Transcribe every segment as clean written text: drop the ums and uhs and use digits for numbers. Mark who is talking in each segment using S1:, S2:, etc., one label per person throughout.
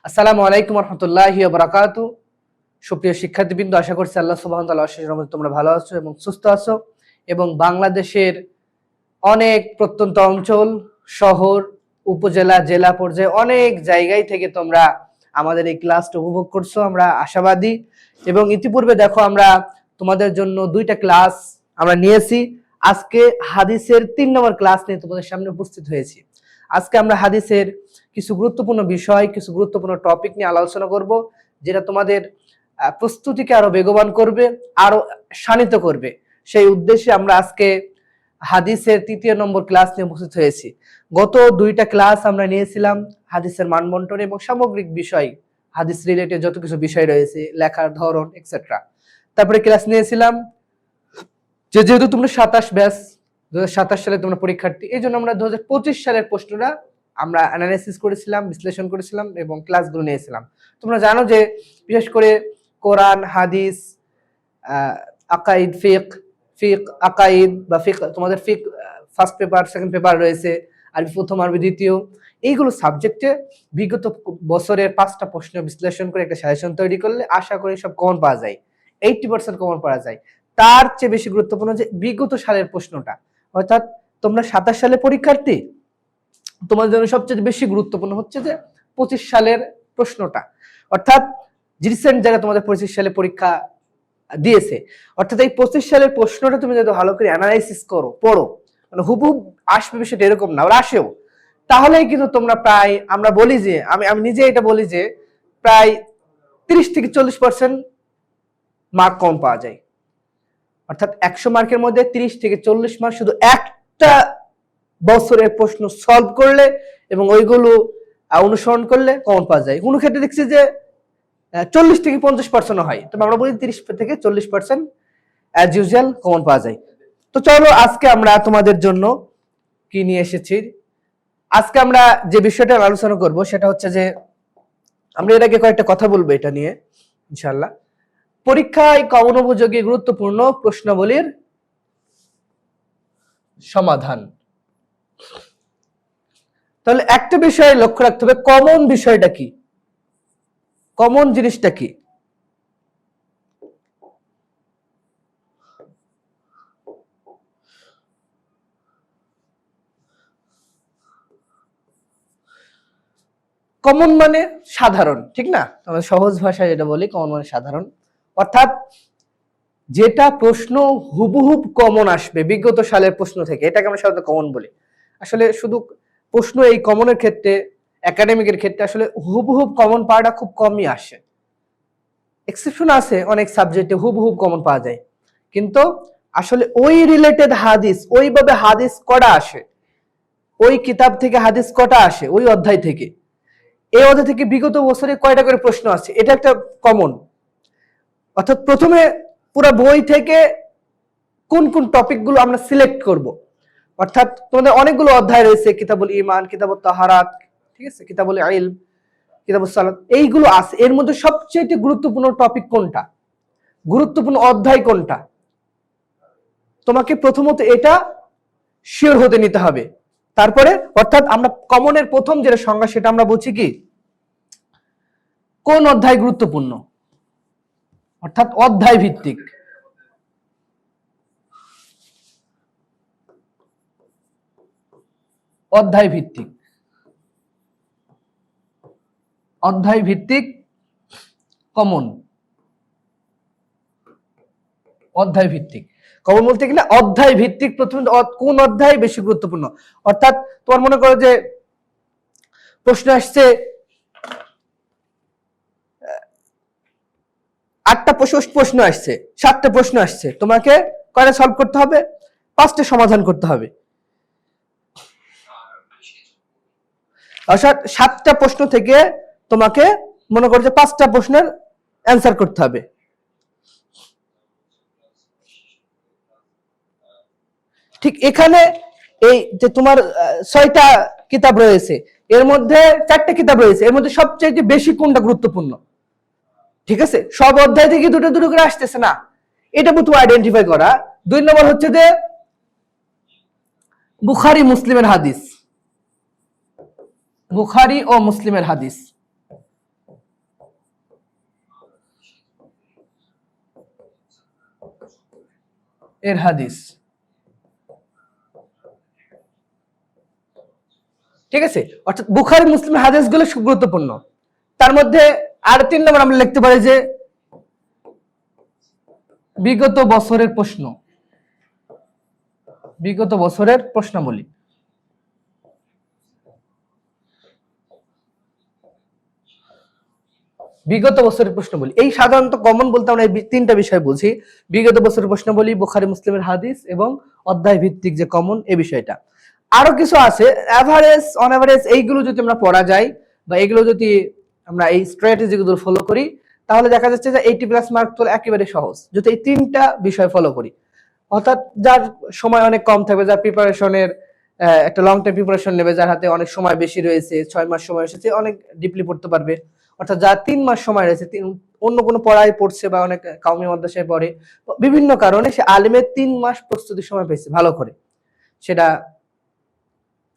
S1: আসসালামু আলাইকুম রহমতুল্লাহি ওয়া বারাকাতুহু। সুপ্রিয় শিক্ষার্থীবৃন্দ, আশা করছি আল্লাহ সুবহানাহু ওয়া তাআলার অশেষ রহমতে তোমরা ভালো আছো এবং সুস্থ আছো এবং বাংলাদেশের অনেক প্রত্যন্ত অঞ্চল, শহর, উপজেলা, জেলা পর্যায়ে অনেক জায়গায় থেকে তোমরা আমাদের এই ক্লাসটা উপভোগ করছো। আমরা আশাবাদী এবং ইতিপূর্বে দেখো আমরা তোমাদের জন্য দুইটা ক্লাস আমরা নিয়েছি। আজকে হাদিসের 3 নম্বর ক্লাস নিয়ে তোমাদের সামনে উপস্থিত হয়েছি। আজকে আমরা হাদিসের কিছু গুরুত্বপূর্ণ বিষয়, কিছু গুরুত্বপূর্ণ টপিক নিয়ে আলোচনা করব, যেটা তোমাদের প্রস্তুতিকে আরো বেগবান করবে, আরো শানিত করবে। সেই উদ্দেশ্যে আমরা আজকে হাদিসের 3 নম্বর ক্লাস নিয়ে উপস্থিত হয়েছি। গত দুইটা ক্লাস আমরা নিয়েছিলাম হাদিসের মানবন্টন এবং সামগ্রিক বিষয়, হাদিস রিলেটেড যত কিছু বিষয় রয়েছে, লেখার ধরন এক্সেট্রা। তারপরে ক্লাস নিয়েছিলাম যেহেতু তোমরা 27 ব্যাচ, 2027 সালে তোমরা পরীক্ষার্থী, এই জন্য আমরা 2025 সালের প্রশ্নটা আমরা অ্যানালাইসিস করেছিলাম, বিশ্লেষণ করেছিলাম এবং ক্লাসগুলো নিয়েছিলাম। তোমরা জানো যে বিশেষ করে কোরআন, হাদিস, আকাইদ, ফিক আকাইদ বা ফিক, তোমাদের ফিক ফার্স্ট পেপার, সেকেন্ড পেপার রয়েছে, আরবি প্রথম, আরবি দ্বিতীয়, এইগুলো সাবজেক্টে বিগত বছরের 5টা প্রশ্ন বিশ্লেষণ করে একটা সাজেশন তৈরি করলে আশা করি সব কমন পাওয়া যায়, 80% কমন পাওয়া যায়। তার চেয়ে বেশি গুরুত্বপূর্ণ যে বিগত সালের প্রশ্নটা, অর্থাৎ তোমরা 27 সালে পরীক্ষার্থী, তোমাদের জন্য সবচেয়ে বেশি গুরুত্বপূর্ণ হচ্ছে যে 25 সালের প্রশ্নটা, অর্থাৎ রিসেন্ট যারা তোমাদের 25 সালে পরীক্ষা দিয়েছে, অর্থাৎ এই 25 সালের প্রশ্নটা তুমি যদি ভালো করে অ্যানালাইসিস করো, পড়ো, মানে হুবহুব আসবে বিষয়টা এরকম না, ওরা আসেও, তাহলেই কিন্তু তোমরা প্রায়, আমরা বলি যে, আমি নিজে এটা বলি যে প্রায় 30 থেকে 40% মার্ক কম পাওয়া যায়। অর্থাৎ 100 মার্কের মধ্যে 30 থেকে 40 মার্ক শুধু একটা বছরের প্রশ্ন সলভ করলে এবং ওইগুলো অনুসরণ করলে কমন পাওয়া যায়। কোনো ক্ষেত্রে দেখছি যে 40 থেকে 50% হয়, তবে আমরা বলি 30 থেকে 40% অ্যাজ ইউজুয়াল কমন পাওয়া যায়। তো চলো আজকে আমরা তোমাদের জন্য কি নিয়ে এসেছি। আজকে আমরা যে বিষয়টা আলোচনা করব সেটা হচ্ছে যে, আমরা এর আগে কয়েকটা কথা বলবো এটা নিয়ে ইনশাআল্লাহ। পরীক্ষায় কমন উপযোগী গুরুত্বপূর্ণ প্রশ্নাবলীর সমাধান। তাহলে একটা বিষয় লক্ষ্য রাখতে হবে, কমন বিষয়টা কি, কমন জিনিসটা কি। কমন মানে সাধারণ, ঠিক না? আমরা সহজ ভাষায় যেটা বলি কমন মানে সাধারণ, অর্থাৎ যেটা প্রশ্ন হুবহুব কমন আসবে বিগত সালের প্রশ্ন থেকে, এটাকে আমরা সাধারণত কমন বলি। আসলে শুধু প্রশ্ন এই কমনের ক্ষেত্রে, একাডেমিকের ক্ষেত্রে আসলে হুবহুব কমন পাওয়াটা খুব কমই আসে। এক্সেপশন আছে, অনেক সাবজেক্টে হুবহুব কমন পাওয়া যায়, কিন্তু আসলে ওই রিলেটেড হাদিস, ওইভাবে হাদিস কটা আসে, ওই কিতাব থেকে হাদিস কটা আসে, ওই অধ্যায় থেকে, এই অধ্যায় থেকে বিগত বছরে কয়টা করে প্রশ্ন আছে, এটা একটা কমন। অর্থাৎ প্রথমে পুরো বই থেকে কোন কোন টপিকগুলো আমরা সিলেক্ট করব, অর্থাৎ তোমাদের অনেকগুলো অধ্যায় রয়েছে, কিতাবুল ঈমান, কিতাবুত তাহারাত, ঠিক আছে, কিতাবুল ইলম, কিতাবুস সালাত, এইগুলো আছে। এর মধ্যে সবচেয়ে গুরুত্বপূর্ণ টপিক কোনটা, গুরুত্বপূর্ণ অধ্যায় কোনটা, তোমাকে প্রথমত এটা শিওর হতে নিতে হবে। তারপরে অর্থাৎ আমরা কমনের প্রথম যেটা সংজ্ঞা, সেটা আমরা বলছি কি, কোন অধ্যায় গুরুত্বপূর্ণ, অর্থাৎ অধ্যায় ভিত্তিক। অধ্যায় ভিত্তিক, অধ্যায় ভিত্তিক কমন, অধ্যায় ভিত্তিক কমন বলতে গেলে অধ্যায় ভিত্তিক। প্রথমে কোন অধ্যায় বেশি গুরুত্বপূর্ণ, অর্থাৎ তোমার মনে করো যে প্রশ্ন আসছে 8টা প্রশ্ন আসছে, 7টা প্রশ্ন আসছে, তোমাকে কয়টা সলভ করতে হবে, 5টা সমাধান করতে হবে। অর্থাৎ 7টা প্রশ্ন থেকে তোমাকে মনে করো যে 5টা প্রশ্নের অ্যান্সার করতে হবে। ঠিক এখানে এই যে তোমার 6টা কিতাব রয়েছে, এর মধ্যে 4টা কিতাব রয়েছে, এর মধ্যে সবচেয়ে বেশি কোনটা গুরুত্বপূর্ণ, ঠিক আছে? সব অধ্যায় থেকে দুটো দুটো করে আসতেছে না, এটা প্রথমে আইডেন্টিফাই করা। 2 নম্বর হচ্ছে যে বুখারী মুসলিমের হাদিস, বুখারী ও মুসলিমের হাদিস, এর হাদিস, ঠিক আছে? অর্থাৎ বুখারী মুসলিম হাদিস গুলো খুব গুরুত্বপূর্ণ। তার মধ্যে আর 3 নম্বর আমরা লিখতে পারি যে বিগত বছরের প্রশ্ন, বিগত বছরের প্রশ্নাবলী। বিগত বছরের প্রশ্নাবলী, এই সাধারণত কমন বলতে আমরা এই 3টা বিষয় বুঝি: বিগত বছরের প্রশ্নাবলী, বুখারী মুসলিমের হাদিস এবং অধ্যায় ভিত্তিক যে কমন এই বিষয়টা। আরো কিছু আছে এভারেজ, অন এভারেজ, এইগুলো যদি আমরা পড়া যায় বা এগুলো যদি আমরা এই স্ট্র্যাটেজি গুলো ফলো করি, তাহলে দেখা যাচ্ছে যে 80+ মার্ক তোলা একেবারে সহজ, যদি এই 3টা বিষয় ফলো করি। অর্থাৎ যার সময় অনেক কম থাকবে, যার প্রিপারেশনের একটা লং টাইম প্রিপারেশন নেবে, যার হাতে অনেক সময় বেশি রয়েছে, 6 মাস সময় এসেছে, অনেক ডিপলি পড়তে পারবে। অর্থাৎ যার 3 মাস সময় রয়েছে, অন্য কোনো পড়ায় পড়ছে বা অনেক কাউমি মাদ্রাসায় পড়ে, বিভিন্ন কারণে সে আলিমের 3 মাস প্রস্তুতির সময় পেয়েছে ভালো করে, সেটা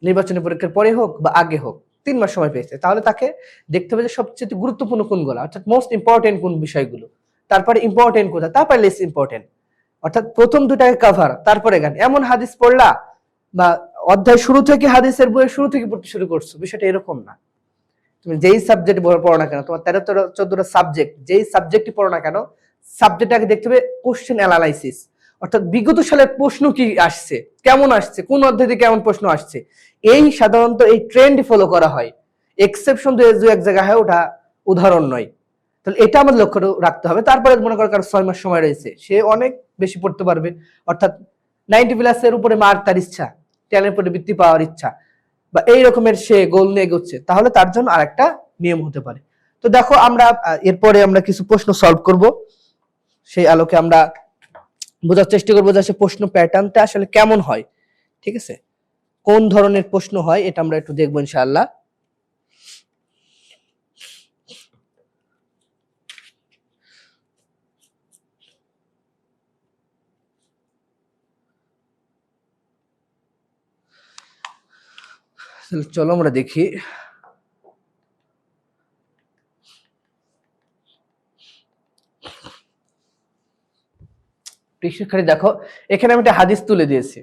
S1: নির্বাচনী পরীক্ষার পরে হোক বা আগে হোক, 3 মাস সময় পেয়েছে, তাহলে তাকে দেখতে হবে যে সবচেয়ে গুরুত্বপূর্ণ কোনগুলো, অর্থাৎ মোস্ট ইম্পর্টেন্ট কোন বিষয়গুলো, তারপরে ইম্পর্টেন্ট কোথা, তারপরে লেস ইম্পর্টেন্ট। অর্থাৎ প্রথম দুটাকে কভার, তারপরে গান। এমন হাদিস পড়লা বা অধ্যায় শুরু থেকে হাদিসের বইয়ের শুরু থেকে পড়তে শুরু করছো, বিষয়টা এরকম না। তুমি যেই সাবজেক্ট পড়ো না কেন, তোমার 13-14টা সাবজেক্ট, যেই সাবজেক্টই পড়ো না কেন, সাবজেক্টটাকে দেখতে হবে কোশ্চেন অ্যানালাইসিস, অর্থাৎ বিগত সালের প্রশ্ন কি আসছে, কেমন আসছে, কোন অধ্যায় থেকে কেমন প্রশ্ন আসছে, এই সাধারণত এই ট্রেন্ড ফলো করা হয়। এক্সেপশন দু এক জায়গায় হয়, ওটা উদাহরণ নয়। তাহলে এটা আমাদের লক্ষ্য রাখতে হবে। তারপরে মনে করো কারো 6 মাস সময় রয়েছে, সে অনেক বেশি পড়তে পারবে, অর্থাৎ 90+ এর উপরে মার্ক তার ইচ্ছা, 10 পরে বৃত্তি পাওয়ার ইচ্ছা, বা এই রকমের সে গোল নিয়ে এগোচ্ছে, তাহলে তার জন্য আরেকটা নিয়ম হতে পারে। তো দেখো আমরা এরপরে আমরা কিছু প্রশ্ন সলভ করব, সেই আলোকে আমরা বোঝার চেষ্টা করবো যে প্রশ্ন প্যাটার্নটা আসলে কেমন হয়, ঠিক আছে? কোন ধরনের প্রশ্ন হয় এটা আমরা একটু দেখবো ইনশাআল্লাহ। চলো আমরা দেখি। শিক্ষার্থী দেখো, এখানে আমি একটা হাদিস তুলে দিয়েছি,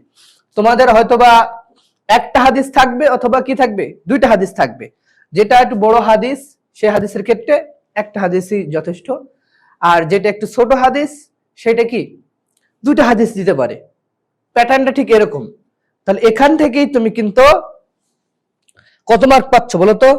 S1: তোমাদের হয়তোবা একটা হাদিস থাকবে অথবা কি থাকবে, 2টা হাদিস থাকবে। যেটা একটু বড় হাদিস, সেই হাদিসের ক্ষেত্রে একটা হাদিসই যথেষ্ট, আর যেটা একটু ছোট হাদিস সেটা কি 2টা হাদিস দিতে পারে। প্যাটার্নটা ঠিক এরকম। তাহলে এখান থেকেই তুমি কিন্তু কত মার্ক পাচ্ছ বলো তো?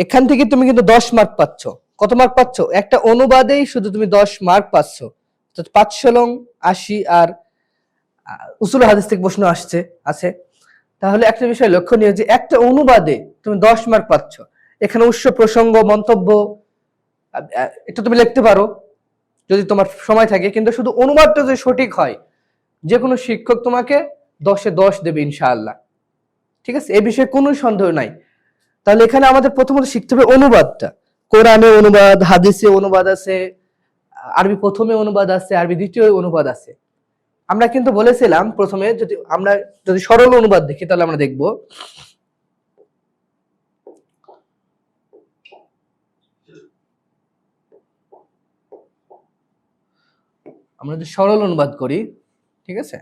S1: এখান থেকে তুমি কিন্তু 10 মার্ক পাচ্ছ। কত মার্ক পাচ্ছ? একটা অনুবাদেই শুধু তুমি 10 মার্ক পাচ্ছ। 500 লং 80, আর উসুল হাদিস থেকে প্রশ্ন আছে। তাহলে একটা বিষয় লক্ষণীয় যে একটা অনুবাদে তুমি 10 মার্ক পাচ্ছ। এখানে উৎস, প্রসঙ্গ, মন্তব্য এটা তুমি লিখতে পারো যদি তোমার সময় থাকে, কিন্তু শুধু অনুবাদটা যদি সঠিক হয়, যে কোনো শিক্ষক তোমাকে 10-এ 10 দেবে ইনশাআল্লাহ, ঠিক আছে? এই বিষয়ে কোনো সন্দেহ নাই। তাহলে এখানে আমাদের প্রথমত শিখতে হবে অনুবাদটা। কোরআনে অনুবাদ, হাদিসে অনুবাদ আছে, আরবি প্রথমে অনুবাদ আছে, আরবি দ্বিতীয় অনুবাদ আছে। আমরা কিন্তু বলেছিলাম প্রথমে যদি সরল অনুবাদ দেখি, তাহলে আমরা দেখব আমরা যদি সরল অনুবাদ করি, ঠিক আছে,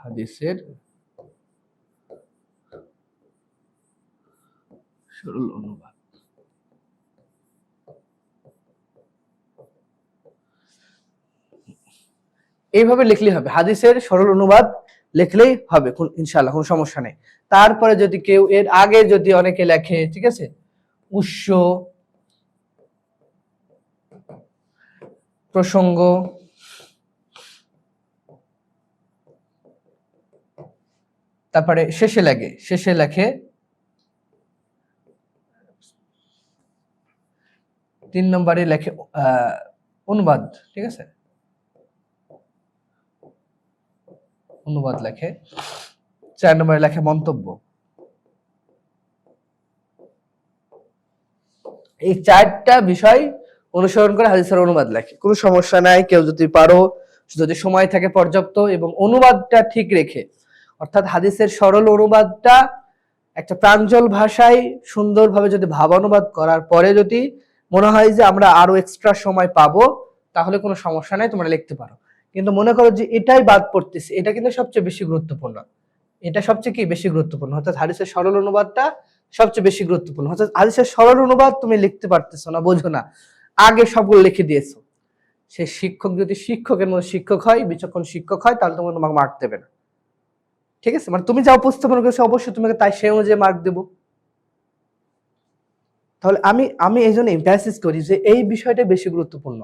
S1: হাদিসের সরল অনুবাদ, এইভাবে লিখলেই হবে। হাদিসের সরল অনুবাদ লিখলেই হবে ইনশাআল্লাহ, কোনো সমস্যা নেই। তারপরে যদি কেউ এর আগে যদি অনেকে লেখে, ঠিক আছে, উৎস, প্রসঙ্গ, তারপরে শেষে লেখে 3 নম্বরে লেখে অনুবাদ, ঠিক আছে, অনুবাদ লেখে। 4 নম্বরে লেখে মন্তব্য। এই 4টা বিষয় অনুসরণ করে হাদিসের অনুবাদ লেখে। কোনো সমস্যা নাই, কেউ যদি পারো যদি সময় থাকে পর্যাপ্ত এবং অনুবাদটা ঠিক রেখে, অর্থাৎ হাদিসের সরল অনুবাদটা একটা প্রাঞ্জল ভাষায় সুন্দরভাবে যদি ভাবানুবাদ করার পরে যদি মনে হয় যে আমরা আরো এক্সট্রা সময় পাবো, তাহলে কোনো সমস্যা নাই, তোমরা লিখতে পারো। কিন্তু মনে করো যে এটাই বাদ পড়তেছে, এটা কিন্তু সবচেয়ে বেশি গুরুত্বপূর্ণ। এটা সবচেয়ে কি বেশি গুরুত্বপূর্ণ, অর্থাৎ হাদিসের সরল অনুবাদটা সবচেয়ে বেশি গুরুত্বপূর্ণ। অর্থাৎ হাদিসের সরল অনুবাদ তুমি লিখতে পারতেছো না, বোঝো না, আগে সবগুলো লিখে দিয়েছো। সে শিক্ষক যদি শিক্ষকের মতো শিক্ষক হয়, বিচক্ষণ শিক্ষক হয়, তাহলে তোমাকে মার্ক দেবে না। ঠিক আছে, মানে তুমি যা উপস্থাপন করেছো অবশ্যই তোমাকে তাই সেই অনুযায়ী মার্ক দেবো। তাহলে আমি এই জন্য এমফাসিস করি যে এই বিষয়টা বেশি গুরুত্বপূর্ণ।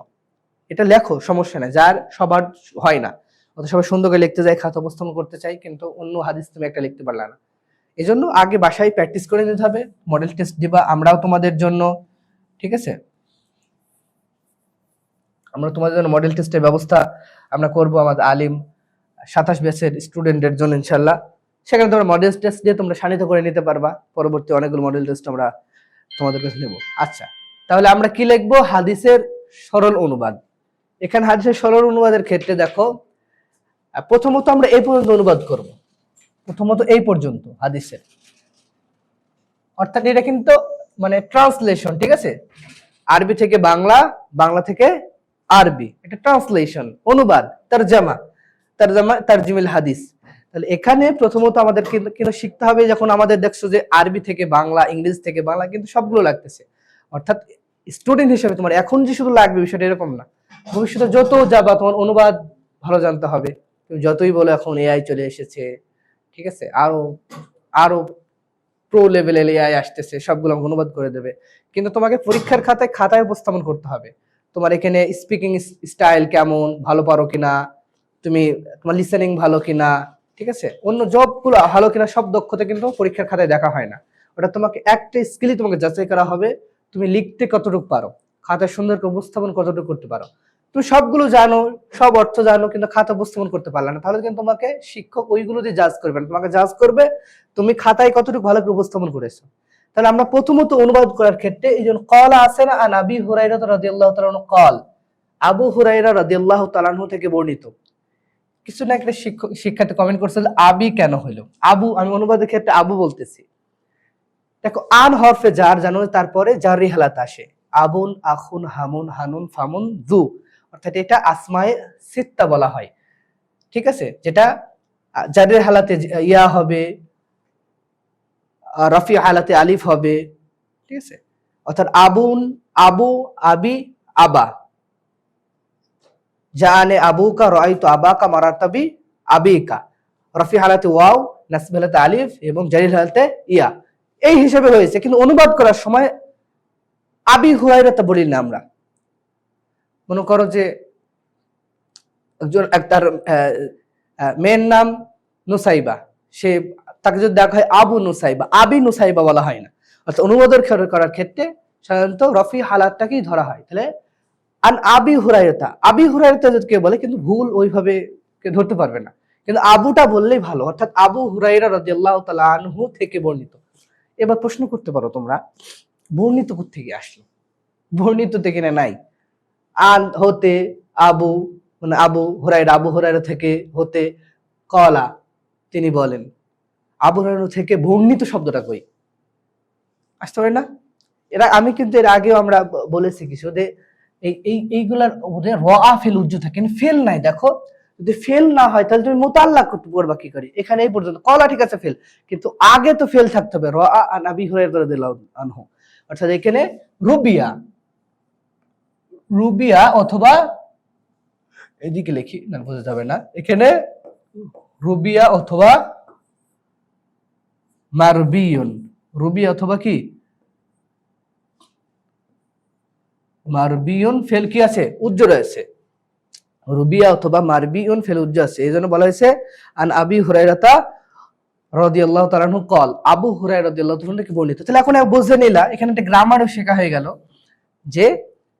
S1: এটা লেখো, সমস্যা নেই, যার সবার হয় না, অত সবাই সুন্দর করে লিখতে যায়, খাতা উপস্থাপন করতে চাই, কিন্তু অন্য হাদিস তুমি একটা লিখতে পারলা না। এই জন্য আগে বাসায় প্র্যাকটিস করে নিতে হবে, মডেল টেস্ট দিবা আমরাও তোমাদের জন্য। ঠিক আছে, আমরা তোমাদের জন্য মডেল টেস্টের ব্যবস্থা আমরা করব আমাদের আলিম 27 ব্যাচের স্টুডেন্টদের জন্য ইনশাল্লাহ। সেখানে তোমরা মডেল টেস্ট দিয়ে তোমরা শানিত করে নিতে পারবা, পরবর্তী অনেকগুলো মডেল টেস্ট আমরা তোমাদের কাছে নেব। আচ্ছা, তাহলে আমরা কি লিখবো? হাদিসের সরল অনুবাদ। এখানে হাদিসের সরল অনুবাদের ক্ষেত্রে দেখো, প্রথমত আমরা এই পর্যন্ত অনুবাদ করব, প্রথমত এই পর্যন্ত হাদিসের, অর্থাৎ এটা কিন্তু মানে ট্রান্সলেশন। ঠিক আছে, আরবি থেকে বাংলা, বাংলা থেকে আরবি, এটা ট্রান্সলেশন, অনুবাদ, তারজিমিল হাদিস। তাহলে এখানে প্রথমত আমাদের কিন্তু শিখতে হবে, যখন আমাদের দেখছো যে আরবি থেকে বাংলা, ইংরেজি থেকে বাংলা, কিন্তু সবগুলো লাগতেছে। অর্থাৎ স্টুডেন্ট হিসেবে তোমার এখন যে শুধু লাগবে বিষয়টা এরকম না, ভবিষ্যতে যত যাবা তোমার অনুবাদ ভালো জানতে হবে। তুমি যতই বলো এখন এআই চলে এসেছে, ঠিক আছে, আরো আরো প্রো লেভেলের এআই আসতেছে, সবগুলো অনুবাদ করে দেবে, কিন্তু তোমাকে পরীক্ষার খাতায় উপস্থাপন করতে হবে। তোমার এখানে স্পিকিং স্টাইল কেমন, ভালো পারো কিনা, তোমার লিসেনিং ভালো কিনা, ঠিক আছে, অন্য জবগুলো ভালো কিনা, সব দক্ষতা কিন্তু পরীক্ষার খাতায় দেখা হয় না। ওটা তোমাকে একটা স্কিলই তোমাকে যাচাই করা হবে, তুমি লিখতে কতটুকু পারো, খাতায় সুন্দর করে উপস্থাপন কতটুকু করতে পারো। তুমি সবগুলো জানো, সব অর্থ জানো, কিন্তু খাতা উপস্থাপন করতে পারলে না, তাহলে কিন্তু তোমাকে শিক্ষক ওইগুলো দিয়ে জাজ করবে না, তোমাকে জাজ করবে তুমি খাতায় কতটুকু ভালো করে উপস্থাপন করেছো। তাহলে আমরা প্রথমত অনুবাদ করার ক্ষেত্রে এই জন্য কল আছে না, আন আবি হুরায়রা রাদিয়াল্লাহু তাআলা আনহু কল, আবু হুরায়রা রাদিয়াল্লাহু তাআলা আনহু থেকে বর্ণিত। কিছু না একটা শিক্ষার্থী কমেন্ট করছিল আবি কেন হইলো আবু, আমি অনুবাদের ক্ষেত্রে আবু বলতেছি। দেখো, আন হরফে জার জানো, তারপরে জারি হালাত আসে, আবুন, আখুন, হামুন, হানুন, ফামুন, জু, অর্থাৎ এটা আসমায়ে সিত্তা বলা হয়। ঠিক আছে, যেটা জারির হালাতে ইয়া হবে, রফি হালাতে আলিফ হবে। ঠিক আছে, অর্থাৎ আবুন, আবু, আবি, আবা, জানে আবুকা, রাআইতু আবাকা, মারাতাবি আবিকা, রফি হালাতে ওয়াও, নাসব হালাতে আলিফ এবং জারির হালাতে ইয়া, এই হিসেবে হয়েছে। কিন্তু অনুবাদ করার সময় আবি হুরায়রা বলি না আমরা। মনে করো যে একজন, তার মেয়ের নাম নুসাইবা, সে তাকে যদি দেখা হয় আবু নুসাইবা, আবি নুসাইবা বলা হয় না। অর্থাৎ অনুবাদ করার ক্ষেত্রে সাধারণত রফি হালাতটাকেই ধরা হয়। তাহলে আন আবি হুরায়রা, আবি হুরায়রা যদি কেউ বলে, কিন্তু ভুল ওইভাবে কেউ ধরতে পারবে না, কিন্তু আবুটা বললেই ভালো, অর্থাৎ আবু হুরায়রা রাদিয়াল্লাহু তাআলা আনহু থেকে বর্ণিত। এবার প্রশ্ন করতে পারো তোমরা, বর্ণিত কোত্থেকে আসলো? বর্ণিত থেকে না নাই, আন হতে, আবু মানে আবু হুরায়রা থেকে, হতে কলা তিনি বলেন, আবু হুরায়রা থেকে বর্ণিত শব্দটা কই আসতে পারে না? আমি কিন্তু এর আগেও আমরা বলেছি কিছু যে এইগুলার ফেল উজ্জু থাকে, ফেল নাই। দেখো, যদি ফেল না হয় তাহলে তুমি মুতাল্লাক করবা কি করে? এখানে এই পর্যন্ত কলা ঠিক আছে ফেল, কিন্তু আগে তো ফেল থাকতে হবে, আন আবি হুরায়রা রাদিয়াল্লাহু আনহু। অর্থাৎ এখানে রুবিয়া, রুবিয়া অথবা এদিকে লিখি না, বোঝা যাবে না, এখানে রুবিয়া অথবা মারবিয়ুন, রুবিয়া অথবা কি মারবিয়ুন, ফেল কি আছে? উজ্জ রয়েছে, রুবিয়া অথবা মারবিয়ুন ফেল উজ্জ আছে, এই জন্য বলা হয়েছে আন আবি হুরায়রা রাদিয়াল্লাহু তাআলা আনহু কল, আবু হুরায়রা রাদিয়াল্লাহু তাআলা থেকে বর্ণিত। তাহলে এখন বুঝে নিলা, এখানে একটা গ্রামারও শেখা হয়ে গেল যে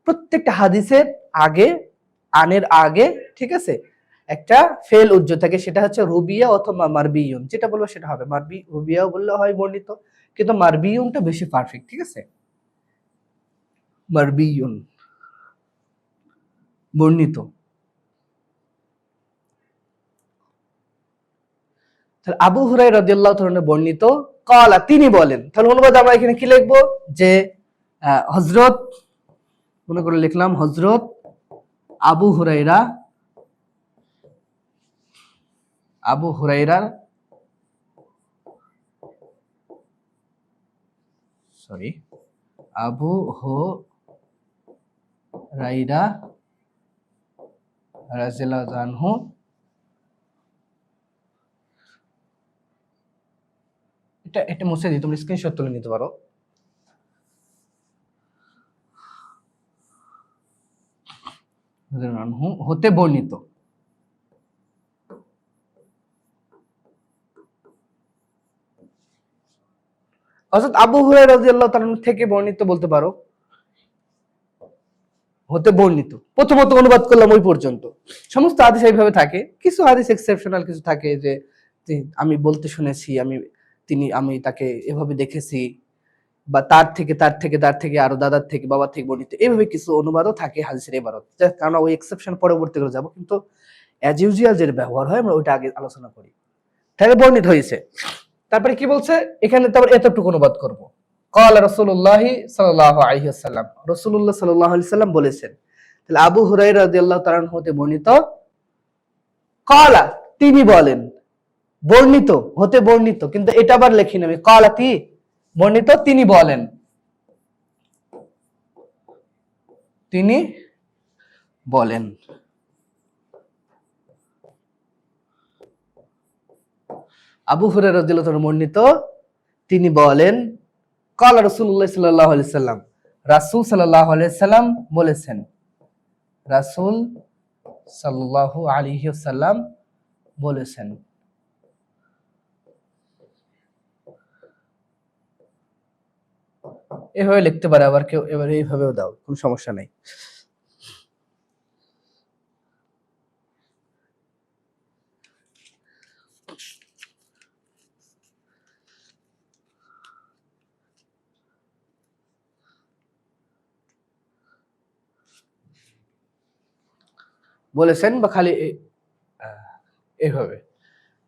S1: প্রত্যেকটা হাদিসের আগে, আনের আগে, ঠিক আছে, একটা ফেল উজ্জ থাকে, সেটা হচ্ছে রুবিয়া অথবা মারবিয়ুন, যেটা বলবো সেটা হবে। রুবিয়াও বললে হয় বর্ণিত, কিন্তু মারবিয়ুনটা বেশি পারফেক্ট। ঠিক আছে, মারবিয়ুন বর্ণিত। তাহলে আবু হুরায়রা রাদিয়াল্লাহু তাআলা বর্ণিত ক্বালা তিনি বলেন। তাহলে অনুবাদ আমরা এখানে কি লিখবো যে হযরত, মনে করে লিখলাম হযরত আবু হুরায়রা আবু হুরায়রা আবু হুরায়রা রাদিয়াল্লাহু আনহু এটা মুছে দিই, তুমি স্ক্রিনশট তুলে নিতে পারো। হতে বর্ণিত, অর্থাৎ আবু হুরায়রা রাদিয়াল্লাহু তাআলা থেকে বর্ণিত বলতে পারো, হতে বর্ণিত। প্রথমত অনুবাদ করলাম ওই পর্যন্ত। সমস্ত হাদিস এইভাবে থাকে, কিছু হাদিস এক্সেপশনাল কিছু থাকে যে আমি বলতে শুনেছি, আমি তাকে এভাবে দেখেছি, বা তার থেকে আরো দাদার থেকে বাবার থেকে বর্ণিত, এইভাবে কিছু অনুবাদও থাকে হাদিসের ইবারত। কারণ ওই এক্সেপশন পরবর্তী করে যাব, কিন্তু অ্যাজ ইউজুয়াল যে ব্যবহার হয় আমরা ওইটা আগে আলোচনা করি। তাহলে বর্ণিত হয়েছে, তারপরে কি বলছে এখানে, তারপর এতটুকু অনুবাদ করব। ক্বালা রাসূলুল্লাহি সাল্লাল্লাহু আলাইহি ওয়াসাল্লাম, রাসূলুল্লাহ সাল্লাল্লাহু আলাইহি ওয়াসাল্লাম বলেছেন। তাহলে আবু হুরায়রা রাদিয়াল্লাহু তাআলা হতে বর্ণিত, ক্বালা তিনি বলেন, বর্ণিত হতে বর্ণিত, কিন্তু এটা আবার লিখি না আমি, ক্বালাতি বর্ণিত তিনি বলেন, তিনি বলেন। আবু হুরায়রা রাদিয়াল্লাহু তাআলা বর্ণিত তিনি বলেন, ক্বালা রাসূলুল্লাহ সাল্লাল্লাহু আলাইহি ওয়াসাল্লাম, রাসূল সাল্লাল্লাহু আলাইহি ওয়াসাল্লাম বলেছেন, রাসূল সাল্লাল্লাহু আলাইহি ওয়াসাল্লাম বলেছেন। এভাবে লিখতে পারে, আবার কেউ এবারে এইভাবেও দাও, কোনো সমস্যা নাই। বলেছেন বা খালি এইভাবে,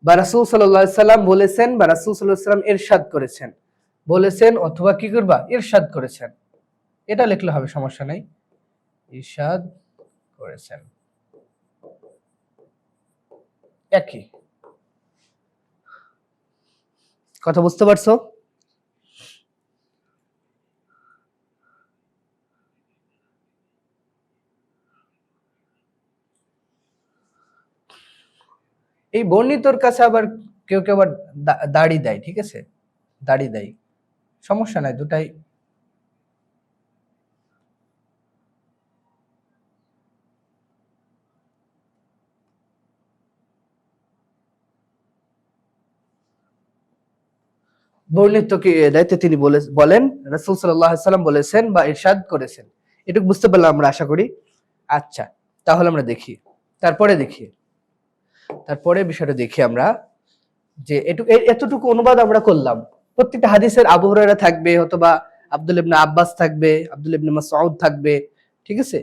S1: বা রাসূল সাল্লাল্লাহু আলাইহি সাল্লাম বলেছেন, বা রাসূল সাল্লাল্লাহু আলাইহি সাল্লাম ইরশাদ করেছেন, বলেছেন অথবা কি করবা ইরশাদ করেছেন, এটা লিখলে হবে, সমস্যা নাই। ইরশাদ করেছেন একই কথা, বুঝতে পারছো? এই বর্ণিতর কাছে আবার কেউ কেউ আবার দাড়ি দেয়, ঠিক আছে, দাড়ি দেয়, সমস্যা নাই, দুটাই বর্ণিত কি দায়িত্বে তিনি বলেন, রাসূল সাল্লাল্লাহু আলাইহি সাল্লাম বলেছেন বা ইরশাদ করেছেন, এটুকু বুঝতে পারলাম আমরা আশা করি। আচ্ছা, তাহলে আমরা দেখি, তারপরে বিষয়টা দেখি আমরা, যে এতটুকু অনুবাদ আমরা করলাম। প্রত্যেকটা হাদিসের আবু হুরায়রা থাকবে, অথবা আব্দুল ইবনে আব্বাস থাকবে, আব্দুল ইবনে মাসউদ থাকবে, ঠিক আছে,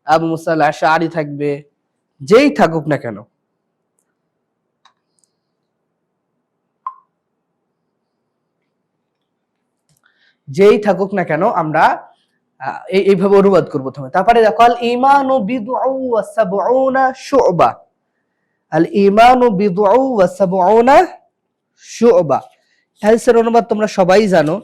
S1: আবু মুসা আল আশআরি থাকবে, যেই থাকুক না কেন, আমরা এইভাবে অনুবাদ করবো প্রথমে। তারপরে দেখো, আল ঈমানু বিদউ ওয়া সাবউনা শু'বা, আল ঈমানু বিদউ ওয়া সাবউনা শু'বা, হাদিসের অনুবাদ তোমরা সবাই জানো।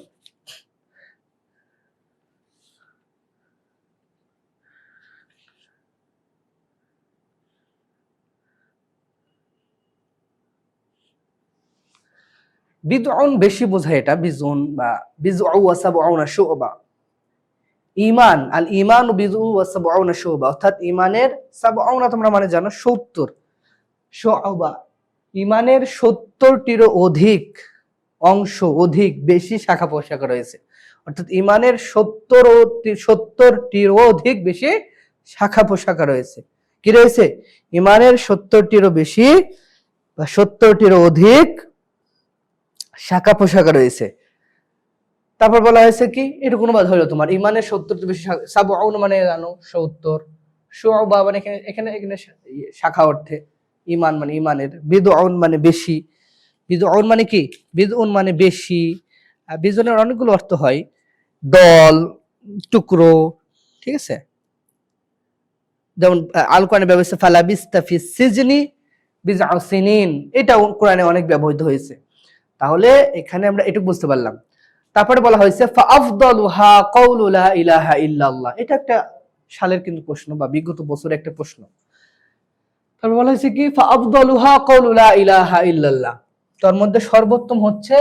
S1: বিদউন বেশি বোঝায়, এটা বিজুন বা বিজউ ওয়া সাবউনা শু'বা। ঈমান, আল ঈমানু বিদউ ওয়া সাবউনা শু'বা, অর্থাৎ ঈমানের সাবউনা তোমরা মানে জানো 70, শু'বা ঈমানের 70টিরও অধিক অংশ, অধিক বেশি শাখা প্রশাখা রয়েছে। অর্থাৎ ঈমানের 70টিরও অধিক বেশি শাখা প্রশাখা রয়েছে। কি রয়েছে? ঈমানের 70টিরও বেশি বা 70টিরও অধিক শাখা প্রশাখা রয়েছে। তারপর বলা হয়েছে কি, এরকম অনুবাদ হলো তোমার ঈমানের 70টির বেশি, সাবউন মানে জানো 70, শু'বা মানে এখানে শাখা অর্থে, ঈমান মানে ঈমানের, বিদউন মানে বেশি, বিদউন মানে কি? বিদউন মানে বেশি। বিদউনের অনেকগুলো অর্থ হয়, দল, টুকরো, ঠিক আছে? যেমন আল কোরআনে ব্যবহৃত ফালাবিস্তা ফিস সিজনি বিজআ সিনিন, এটাও কোরআনে অনেক ব্যবহৃত হয়েছে। তাহলে এখানে আমরা এটুকু বুঝতে পারলাম। তারপরে বলা হয়েছে ফাআফদালুহা কাউলু লা ইলাহা ইল্লাল্লাহ, এটা একটা সালের কিন্তু প্রশ্ন বা বিগত বছরের একটা প্রশ্ন। তারপর বলা হয়েছে কি ফাআফদালুহা কাউলু লা ইলাহা ইল্লাল্লাহ, তার মধ্যে সর্বোত্তম হচ্ছে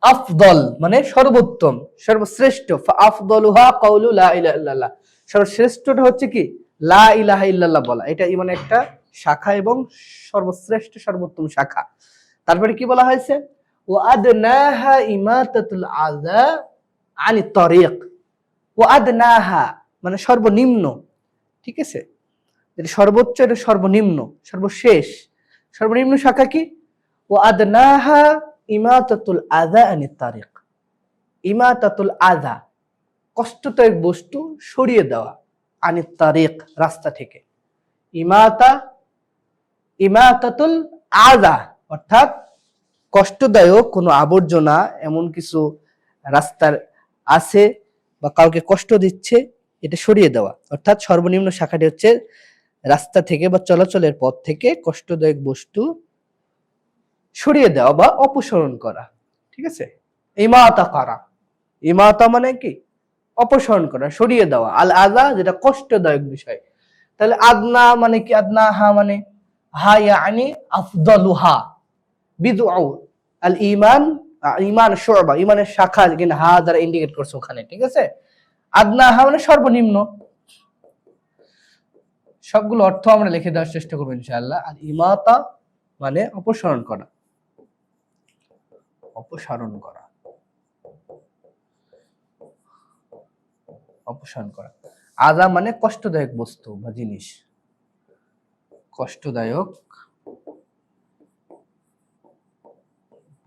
S1: আফদল মানে সর্বোত্তম, সর্বশ্রেষ্ঠ। ফাআফদালুহা কাউলু লা ইলাহা ইল্লাল্লাহ, সর্বশ্রেষ্ঠটা হচ্ছে কি লা ইলাহা ইল্লাল্লাহ বলা, এটা ইমানের একটা শাখা এবং সর্বশ্রেষ্ঠ সর্বোত্তম শাখা। তারপরে কি বলা হয়েছে ওয়া আদনাহা ইমাতাতুল আযা আনিত তারিক, ওয়া আদনাহা মানে সর্বনিম্ন, ঠিক আছে? যেটা সর্বোচ্চ এটা সর্বনিম্ন, সর্বশেষ। সর্বনিম্ন শাখা কি ওয়া আদনাহা ইমাতাতুল আযা আনিত তারিক, ইমাতাতুল আযা কষ্টদায়ক বস্তু সরিয়ে দেওয়া, আনিত তারিক রাস্তা থেকে। ইমাতাতুল আযা অর্থাৎ কষ্টদায়ক কোনো আবর্জনা, এমন কিছু রাস্তার আছে বা কাউকে কষ্ট দিচ্ছে, এটা সরিয়ে দেওয়া। অর্থাৎ সর্বনিম্ন শাখাটি হচ্ছে রাস্তা থেকে বা চলাচলের পথ থেকে কষ্টদায়ক বস্তু সরিয়ে দেওয়া বা অপসারণ করা, ঠিক আছে? ইমাতা করা, ইমাতা মানে কি অপসারণ করা, সরিয়ে দেওয়া। আল আযা যেটা কষ্টদায়ক বিষয়। তাহলে আদনা মানে কি? আদনা হা মানে হা ইয়ানি আফদালুহা বিদউ আল ঈমান, ঈমান শুবা, ঈমানের শাখা, কিনা হা দ্বারা ইন্ডিকেট করছে ওখানে, ঠিক আছে? আদনা হা মানে সর্বনিম্ন। সবগুলো অর্থ আমরা লিখে দেওয়ার চেষ্টা করব ইনশাআল্লাহ। আর ইমাতা মানে অপসারণ করা, অপসারণ করা, অপসারণ করা। আযা মানে কষ্টদায়ক বস্তু বা জিনিস, কষ্টদায়ক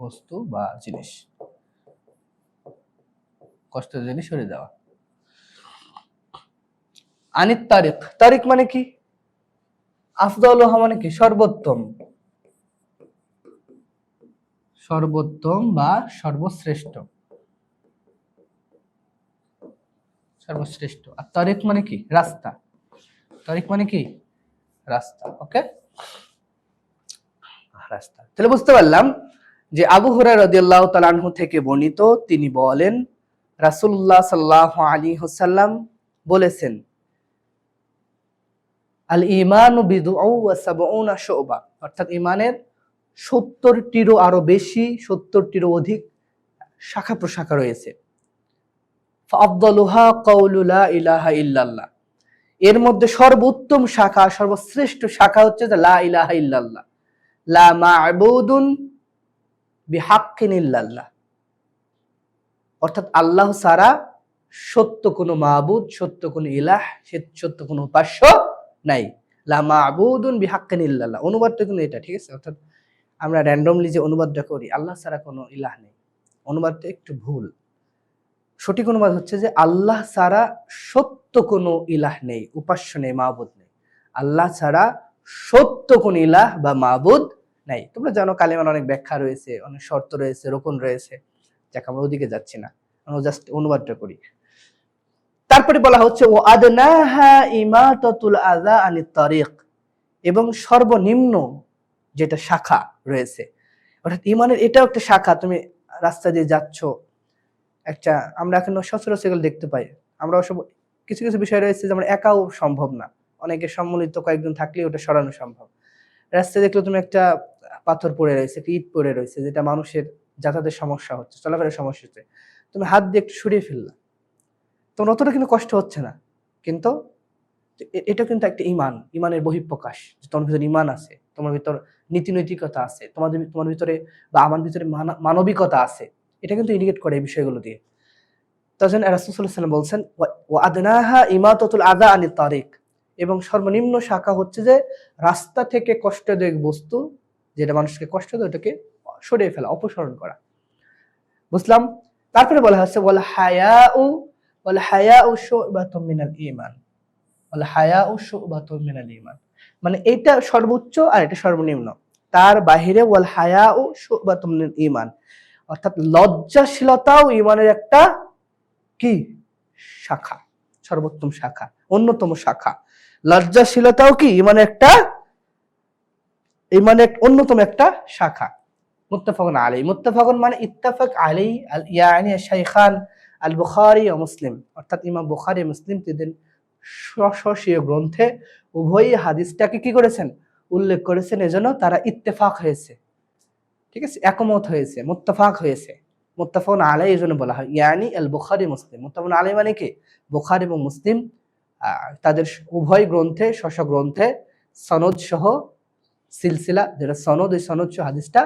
S1: বস্তু বা জিনিস, কষ্টদায়ক জিনিস সরিয়ে দেওয়া। আনিত তারিক, তারিক মানে কি? আফদালুহা মানে কি? সর্বোত্তম, সর্বোত্তম বা সর্বশ্রেষ্ঠ, সর্বশ্রেষ্ঠ। আর তারিক মানে কি? রাস্তা। তারিক মানে কি? রাস্তা। ওকে, রাস্তা। তাহলে বুঝতে পারলাম যে আবু হুরায়রা রাদিয়াল্লাহু তাআলা আনহু থেকে বর্ণিত, তিনি বলেন রাসূলুল্লাহ সাল্লাল্লাহু আলাইহি ওয়াসাল্লাম বলেছেন আল ঈমানু বিদউ ওয়া সাবউনা শুবা, অর্থাৎ ঈমানের 70টিরও আরো বেশি, 70টিরও অধিক শাখা প্রশাখা রয়েছে। ফাআফদালুহা কাউলু লা ইলাহা ইল্লাল্লাহ, এর মধ্যে সর্বোত্তম শাখা, সর্বশ্রেষ্ঠ শাখা হচ্ছে যে লা ইলাহা ইল্লাল্লাহ, লা মা'বুদুন বিহাক্কিন ইল্লাল্লাহ, অর্থাৎ আল্লাহ ছাড়া সত্য কোনো মাবুদ, সত্য কোনো ইলাহ, সত্য কোনো উপাস্য নাই। লা মা'বুদুন বিহাক্কিন ইল্লাল্লাহ, অনুবাদটা কিন্তু এটা, ঠিক আছে? অর্থাৎ আমরা র্যান্ডমলি যে অনুবাদটা করি আল্লাহ ছাড়া কোনো ইলাহ নেই, অনুবাদটা একটু ভুল। সঠিক অনুবাদ হচ্ছে যে আল্লাহ ছাড়া সত্য কোনো ইলাহ নেই, উপাস্য নেই, মাবুদ নেই। আল্লাহ ছাড়া সত্য কোনো ইলাহ বা মাবুদ নাই। তোমরা জানো কালিমার অনেক ব্যাখ্যা রয়েছে, অনেক শর্ত রয়েছে, রোকন রয়েছে, যাকে আমরা ওদিকে যাচ্ছি না, আমরা জাস্ট অনুবাদটা করি। তারপরে বলা হচ্ছে ও আদনাহা ইমাতাতুল আযা আনিত তারিক, এবং সর্বনিম্ন যেটা শাখা রয়েছে, অর্থাৎ ইমানের এটাও একটা শাখা। তুমি রাস্তা দিয়ে যাচ্ছ, একটা আমরা এখন সচরাচর দেখতে পাই, আমরা অবশ্য কিছু কিছু বিষয় রয়েছে যেমন একাও সম্ভব না, অনেকে সম্মিলিত কয়েকজন থাকলে ওটা সরানো সম্ভব। রাস্তায় দেখলে তুমি একটা পাথর পড়ে রয়েছে, ইট পড়ে রয়েছে, যেটা মানুষের যাতায়াতের সমস্যা হচ্ছে, চলাফেরার সমস্যা হচ্ছে, তুমি হাত দিয়ে একটু সরিয়ে ফেললা, তোমার অতটা কিন্তু কষ্ট হচ্ছে না, কিন্তু এটা কিন্তু একটা ইমান, ইমানের বহিঃপ্রকাশ, যে তোমার ভিতরে ইমান আছে, তোমার ভিতর নীতি নৈতিকতা আছে, তোমার ভিতরে বা আমার ভিতরে মানবিকতা আছে, এটা কিন্তু ইন্ডিকেট করে এই বিষয়গুলো দিয়ে। তার জন্য রাসূল সাল্লাল্লাহু আলাইহি ওয়াসাল্লাম বলছেন ওয়া আদনাহা ইমাতাতুল আযা আনিত তারিক, এবং সর্বনিম্ন শাখা হচ্ছে যে রাস্তা থেকে কষ্টদায়ক বস্তু, যেটা মানুষকে কষ্ট দেয়, ওটাকে সরিয়ে ফেলা, অপসারণ করা। বুঝলাম? তারপরে বলা হচ্ছে ওয়াল হায়াউ শুবাতুম মিনাল ঈমান, ওয়াল হায়াউ শুবাতুম মিনাল ঈমান, মানে এটা সর্বোচ্চ আর এটা সর্বনিম্ন। তার বাহিরে ওয়াল হায়াউ শুবাতুম মিনাল ঈমান, অর্থাৎ লজ্জাশীলতাও ঈমানের একটা কি শাখা, সর্বোত্তম শাখা, অন্যতম শাখা। লজ্জাশীলতাও কি ঈমানের অন্যতম একটা শাখা। মুত্তাফাকুন আলাইহি, মুত্তাফাকুন মানে ইত্তাফাক আলাইহি, ইয়ানি শাইখান আল বুখারী ও মুসলিম, অর্থাৎ ইমাম বুখারী মুসলিম তিন স্বস্বীয় গ্রন্থে উভয়ই হাদিসটাকে কি করেছেন, উল্লেখ করেছেন, এজন্য তারা ইত্তেফাক হয়েছে, ঠিক আছে, একমত হয়েছে, মুত্তাফাক হয়েছে। মুত্তাফাকুন আলাইহি এজন্য বলা হয়, ইয়ানি আল বুখারী মুসলিম। মুত্তাফাকুন আলাইহি মানে কি, বুখারী এবং মুসলিম তাদের উভয় গ্রন্থে, স্ব গ্রন্থে সনদ সহ সিলসিলা, যেটা সনদ, এই সনদ সহ হাদিসটা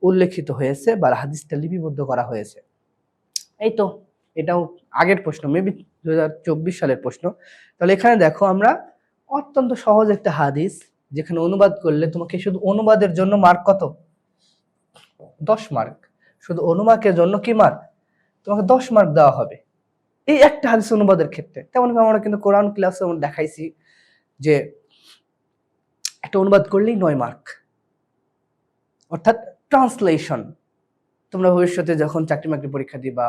S1: উল্লেখিত হয়েছে বা হাদিসটা লিপিবদ্ধ করা হয়েছে। এই তো, এটাও আগের প্রশ্ন, মেবি 2024 সালের প্রশ্ন। তাহলে এখানে দেখো আমরা অত্যন্ত সহজ একটা হাদিস, যেখানে অনুবাদ করলে তোমাকে শুধু অনুবাদের জন্য মার্ক কত, 10 মার্ক। শুধু অনুবাদের জন্য কি মার্ক, তোমাকে 10 মার্ক দেওয়া হবে এই একটা হাদিস অনুবাদের ক্ষেত্রে। তেমন আমরা কিন্তু কোরআন ক্লাসে আমরা দেখাইছি যে একটা অনুবাদ করলেই 9 মার্ক, অর্থাৎ ট্রান্সলেশন। তোমরা ভবিষ্যতে যখন চাকরি বাকরি পরীক্ষা দিবা,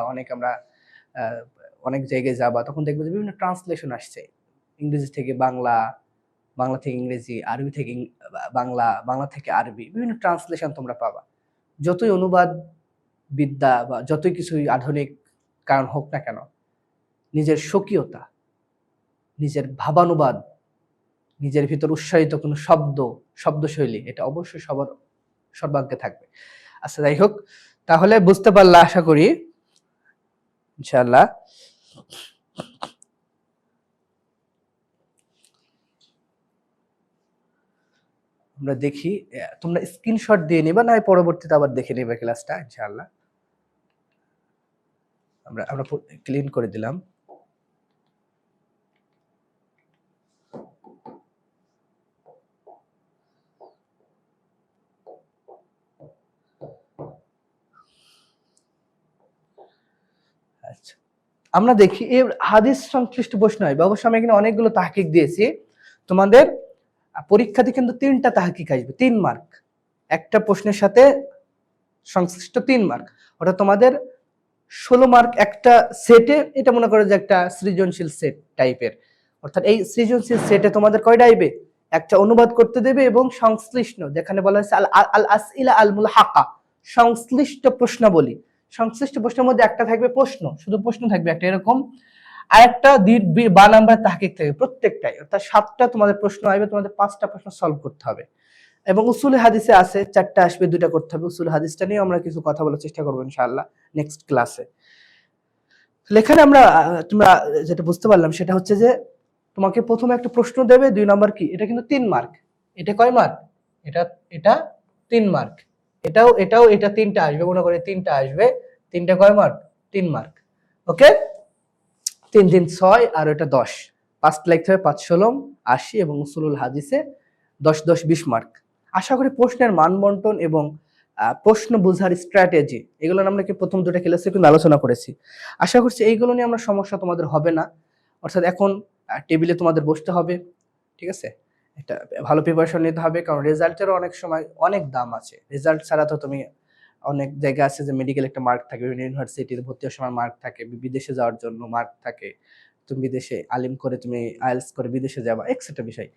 S1: অনেক জায়গায় যাবা, তখন দেখবে যে বিভিন্ন ট্রান্সলেশন আসছে, ইংরেজি থেকে বাংলা, বাংলা থেকে ইংরেজি, আরবি থেকে বাংলা, বাংলা থেকে আরবি, বিভিন্ন ট্রান্সলেশন তোমরা পাবা। যতই অনুবাদ বিদ্যা বা যতই কিছুই আধুনিক কারণ হোক না কেন, নিজের স্বকীয়তা, নিজের ভাবানুবাদ, নিজের ভিতর উৎসাহিত কোনো শব্দশৈলী, এটা অবশ্যই সবার সর্বাগ্রে থাকবে। আচ্ছা, যাই হোক, তাহলে বুঝতে পারলা আশা করি ইনশাআল্লাহ। আমরা দেখি, তোমরা স্ক্রিনশট দিয়ে নিবা, না পরবর্তীতে আবার দেখে নিবে ক্লাসটা ইনশাআল্লাহ। আমরা ক্লিন করে দিলাম। আচ্ছা, আমরা দেখি এই হাদিস সংশ্লিষ্ট প্রশ্ন হয়। অবশ্য আমি এখানে অনেকগুলো তাহকিক দিয়েছি। তোমাদের পরীক্ষাতে কিন্তু 3টা তাহকিক আসবে, 3 মার্ক। একটা প্রশ্নের সাথে সংশ্লিষ্ট 3 মার্ক, অর্থাৎ তোমাদের 16 মার্ক একটা সেটে। এটা মনে করো যে একটা সৃজনশীল সেট টাইপের, অর্থাৎ এই সৃজনশীল সেটে তোমাদের কয়টা আইবে, একটা অনুবাদ করতে দেবে এবং সংশ্লিষ্ট, যেখানে বলা হয়েছে আল আসইলা আল মুলহাকা, সংশ্লিষ্ট প্রশ্নাবলী। সংশ্লিষ্ট প্রশ্নের মধ্যে একটা থাকবে প্রশ্ন, শুধু প্রশ্ন থাকবে একটা এরকম, আর একটা বা নাম্বার তাহকিক থাকবে প্রত্যেকটাই, অর্থাৎ 7টা তোমাদের প্রশ্ন আসবে, তোমাদের 5টা প্রশ্ন সলভ করতে হবে। এবং উসুল হাদিসে আছে 4টা আসবে, 2টা করতে হবে। উসুল হাদিসটা নিয়ে আমরা কিছু কথা বলার চেষ্টা করবো ইনশাআল্লাহ নেক্সট ক্লাসে। এখানে আমরা তোমরা যেটা বুঝতে পারলাম সেটা হচ্ছে যে তোমাকে প্রথমে একটা প্রশ্ন দেবে, 2 নাম্বার কি, এটা কিন্তু 3 মার্ক। এটা কয় মার্ক, এটা 3 মার্ক। এটা 3টা আসবে, মনে করে 3টা আসবে, 3টা কয় মার্ক, 3 মার্ক। ওকে, 3 3 6 আর এটা 10, 5টা লিখতে হবে, 5 16 80, এবং উসুলুল হাদিসে 10 10 20 মার্ক। আশা করি প্রশ্নের মান বন্টন এবং প্রশ্ন বোঝার স্ট্র্যাটেজি, এগুলো আমরা কি প্রথম 2টা ক্লাসে কিন্তু আলোচনা করেছি। আশা করছি এইগুলো নিয়ে আমরা সমস্যা তোমাদের হবে না। অর্থাৎ এখন টেবিলে তোমাদের বসতে হবে, ঠিক আছে, একটা ভালো প্রিপারেশন নিতে হবে, কারণ রেজাল্টেরও অনেক সময় অনেক দাম আছে। রেজাল্ট ছাড়া তো তুমি, অনেক জায়গা আছে যে মেডিকেল একটা মার্ক থাকে, ইউনিভার্সিটিতে ভর্তি হওয়ার সময় মার্ক থাকে, বিদেশে যাওয়ার জন্য মার্ক থাকে, তুমি বিদেশে আলিম করে তুমি আইএলটিএস করে বিদেশে যাবা, এক্সেট্রা বিষয়।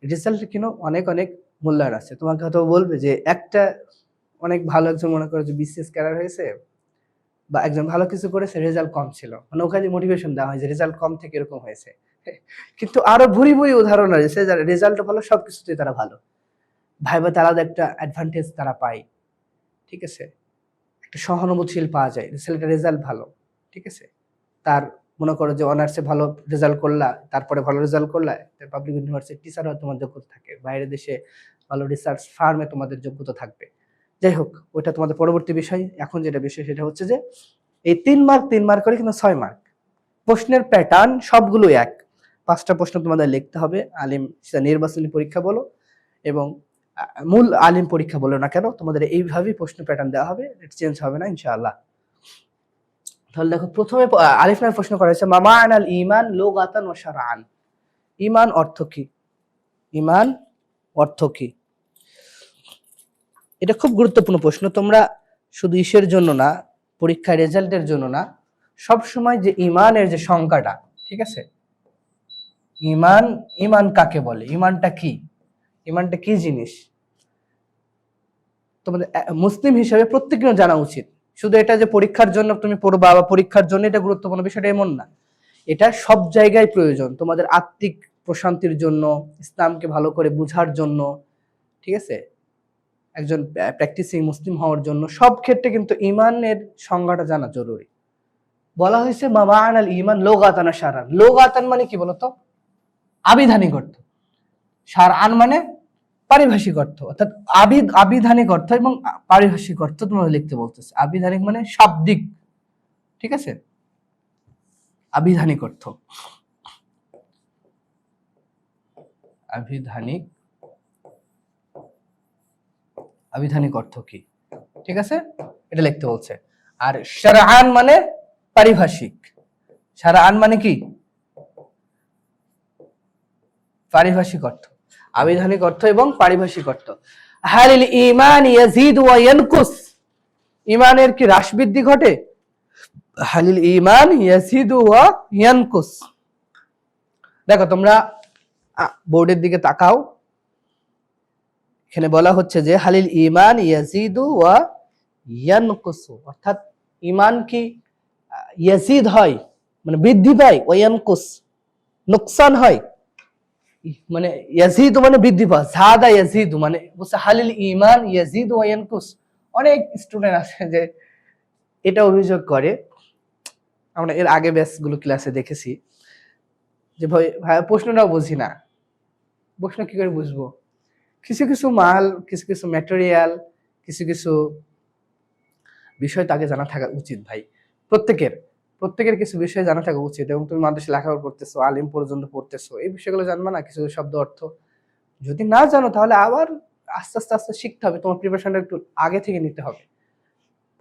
S1: রেজাল্ট কিন্তু অনেক অনেক মূল্যায়ন আছে। তোমাকে হয়তো বলবে যে একটা অনেক ভালো একজন মনে করো যে বিসিএস ক্যাডার হয়েছে বা একজন ভালো কিছু করেছে, রেজাল্ট কম ছিল, মানে ওখানে মোটিভেশন দেওয়া হয় যে রেজাল্ট কম থেকে এরকম হয়েছে। কিন্তু আরো ভুরি ভুরি উদাহরণ আছে যারা রেজাল্ট ভালো, সবকিছুতেই তারা ভালো, ভাইভাতে আলাদা একটা অ্যাডভান্টেজ তারা পায়, ঠিক আছে, একটা সহানুভূতিশীল পাওয়া যায়, ছেলেটার রেজাল্ট ভালো, ঠিক আছে, তার মনে করো যে অনার্সে ভালো রেজাল্ট করলা, তারপরে ভালো রেজাল্ট করলা, পাবলিক ইউনিভার্সিটি টিচার হয় তোমার যোগ্যতা থাকে, বাইরের দেশে ভালো রিসার্চ ফার্মে তোমাদের যোগ্যতা থাকবে। যাই হোক, ওইটা তোমাদের পরবর্তী বিষয়। এখন যেটা বিষয় সেটা হচ্ছে যে এই 3 মার্ক করে কিন্তু 6 মার্ক। প্রশ্নের প্যাটার্ন সবগুলো এক, 5টা প্রশ্ন তোমাদের লিখতে হবে। আলিম সেটা নির্বাচনী পরীক্ষা বলো এবং মূল আলিম পরীক্ষা বলো না কেন, তোমাদের এইভাবেই প্রশ্ন প্যাটার্ন দেওয়া হবে, চেঞ্জ হবে না ইনশাআল্লাহ। তাহলে দেখো, প্রথমে আলিফ নামে প্রশ্ন করা হয়েছে, মামা আনাল ঈমান লুগাতান ওয়া শারআন। ঈমান অর্থ কি, ঈমান অর্থ কি? এটা খুব গুরুত্বপূর্ণ প্রশ্ন। তোমরা শুধু ইসের জন্য না, পরীক্ষার রেজাল্টের জন্য না, সব সময় যে ইমানের যে সংজ্ঞাটা, ঠিক আছে, ইমান, ইমান কাকে বলে, ইমানটা কি, ইমানটা কি জিনিস, তোমাদের মুসলিম হিসেবে প্রত্যেকের জানা উচিত। শুধু এটা যে পরীক্ষার জন্য তুমি পড়বা বা পরীক্ষার জন্য এটা গুরুত্বপূর্ণ বিষয়টা এমন না, এটা সব জায়গায় প্রয়োজন, তোমাদের আত্মিক প্রশান্তির জন্য, ইসলামকে ভালো করে বুঝার জন্য, ঠিক আছে, একজন প্র্যাকটিসিং মুসলিম হওয়ার জন্য, সব ক্ষেত্রে কিন্তু ইমানের সংজ্ঞাটা জানা জরুরি। বলা হয়েছে মাবান আল ইমান লোগাতান শারান। লোগাতান মানে কি বলতো? আবিধানিক অর্থ। শারআন মানে পারিভাষিক অর্থ, অর্থাৎ আবিধানিক অর্থ এবং পারিভাষিক অর্থ তোমরা লিখতে বলতেছে। আবিধানিক মানে শাব্দিক, ঠিক আছে, আবিধানিক অর্থ, আবিধানিক, আবিধানিক অর্থ কি, ঠিক আছে, এটা লিখতে বলছে। আর শারআন মানে পারিভাষিক। শারআন মানে কি? পারিভাষিক অর্থ, আবিধানিক অর্থ এবং পারিভাষিক অর্থ। হালিল ঈমান ইয়াজিদু ওয়া ইয়ানকুস, ঈমানের কি হ্রাস বৃদ্ধি ঘটে? হালিল ঈমান ইয়াজিদু ওয়া ইয়ানকুস। দেখো তোমরা বোর্ডের দিকে তাকাও, এখানে বলা হচ্ছে যে হালিল ঈমান ইয়াজিদু ওয়া ইয়ানকুসু, অর্থাৎ ঈমান কি ইয়াজিদ হয় মানে বৃদ্ধি পায়, ওয়া ইয়ানকুস নুকসান হয়, মানে ইয়াজিদু মানে বৃদ্ধি পাওয়া, যাদা ইয়াজিদু মানে বুঝছে হালিল ঈমান ইয়াজিদু ওয়া ইয়ানকুস। অনেক স্টুডেন্ট আছে যে এটা অভিযোগ করে, আমরা এর আগে ব্যাচগুলো ক্লাসে দেখেছি যে ভাই প্রশ্নটাও বুঝি না। প্রশ্ন কি করে বুঝবো? কিছু কিছু মাল, কিছু কিছু ম্যাটেরিয়াল, কিছু কিছু বিষয় তাকে জানা থাকা উচিত ভাই। প্রত্যেকের কিছু বিষয় জানা থাকা উচিত। এবং তুমি মাদ্রাসায় লেখাপড়া করতেছো, আলিম পর্যন্ত পড়তেছো, এই বিষয়গুলো জানবা না, কিছু শব্দ অর্থ যদি না জানো তাহলে আবার আস্তে আস্তে আস্তে শিখতে হবে। তোমার প্রিপারেশনটা একটু আগে থেকে নিতে হবে,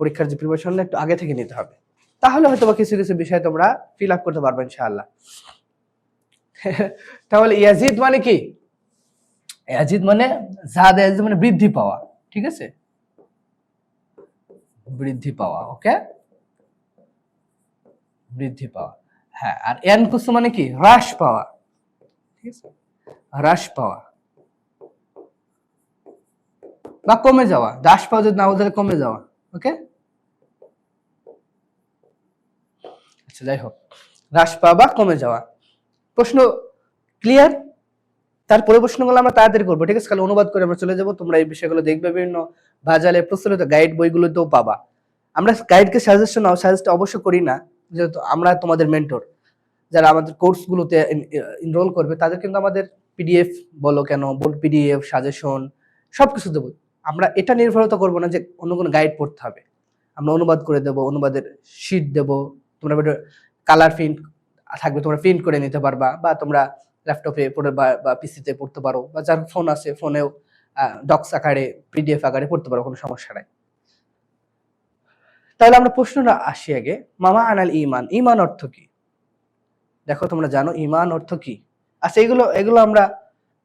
S1: পরীক্ষার যে প্রিপারেশনটা একটু আগে থেকে নিতে হবে, তাহলে হয়তো কিছু কিছু বিষয় তোমরা ফিল আপ করতে পারবে ইনশাআল্লাহ। তাহলে ইয়াজিদ মানে কি? ইয়াজিদ মানে যাদা, ইয়াজিদ মানে বৃদ্ধি পাওয়া, ঠিক আছে, বৃদ্ধি পাওয়া, ওকে, বৃদ্ধি পাওয়া। হ্যাঁ, আর ইয়ানকুস মানে কি? হ্রাস পাওয়া, ঠিক আছে, হ্রাস পাওয়া বা কমে যাওয়া। হ্রাস পাওয়া যদি না বোঝালে কমে যাওয়া, ওকে। আচ্ছা, যাই হোক, হ্রাস পাওয়া বা কমে যাওয়া। প্রশ্ন ক্লিয়ার? তারপরে প্রশ্নগুলো আমরা তাড়াতাড়ি করবো, ঠিক আছে, কাল অনুবাদ করে আমরা চলে যাবো। তোমরা এই বিষয়গুলো দেখবে, বিভিন্ন বাজারে প্রচলিত গাইড বইগুলোতেও পাবা। আমরা গাইডকে সাজেস্ট অবশ্য করি না, যেহেতু আমরা তোমাদের মেন্টর, যারা আমাদের কোর্সগুলোতে এনরোল করবে তাদের কিন্তু আমাদের পিডিএফ বলো কেন, পিডিএফ সাজেশন সবকিছু দেবো। আমরা এটা নির্ভরতা করবো না যে অন্য কোনো গাইড পড়তে হবে, আমরা অনুবাদ করে দেবো, অনুবাদের শিট দেবো, তোমরা কালার প্রিন্ট থাকবে, তোমরা প্রিন্ট করে নিতে পারবা, বা তোমরা ল্যাপটপে পড়ে বা পিসিতে পড়তে পারো, বা যার ফোন আছে ফোনেও ডক্স আকারে, পিডিএফ আকারে পড়তে পারো, কোনো সমস্যা নাই। তাহলে আমরা প্রশ্নটা আসি আগে, মামা আনাল ঈমান, ঈমান অর্থ কি? দেখো তোমরা জানো ঈমান অর্থ কি? আচ্ছা, এগুলো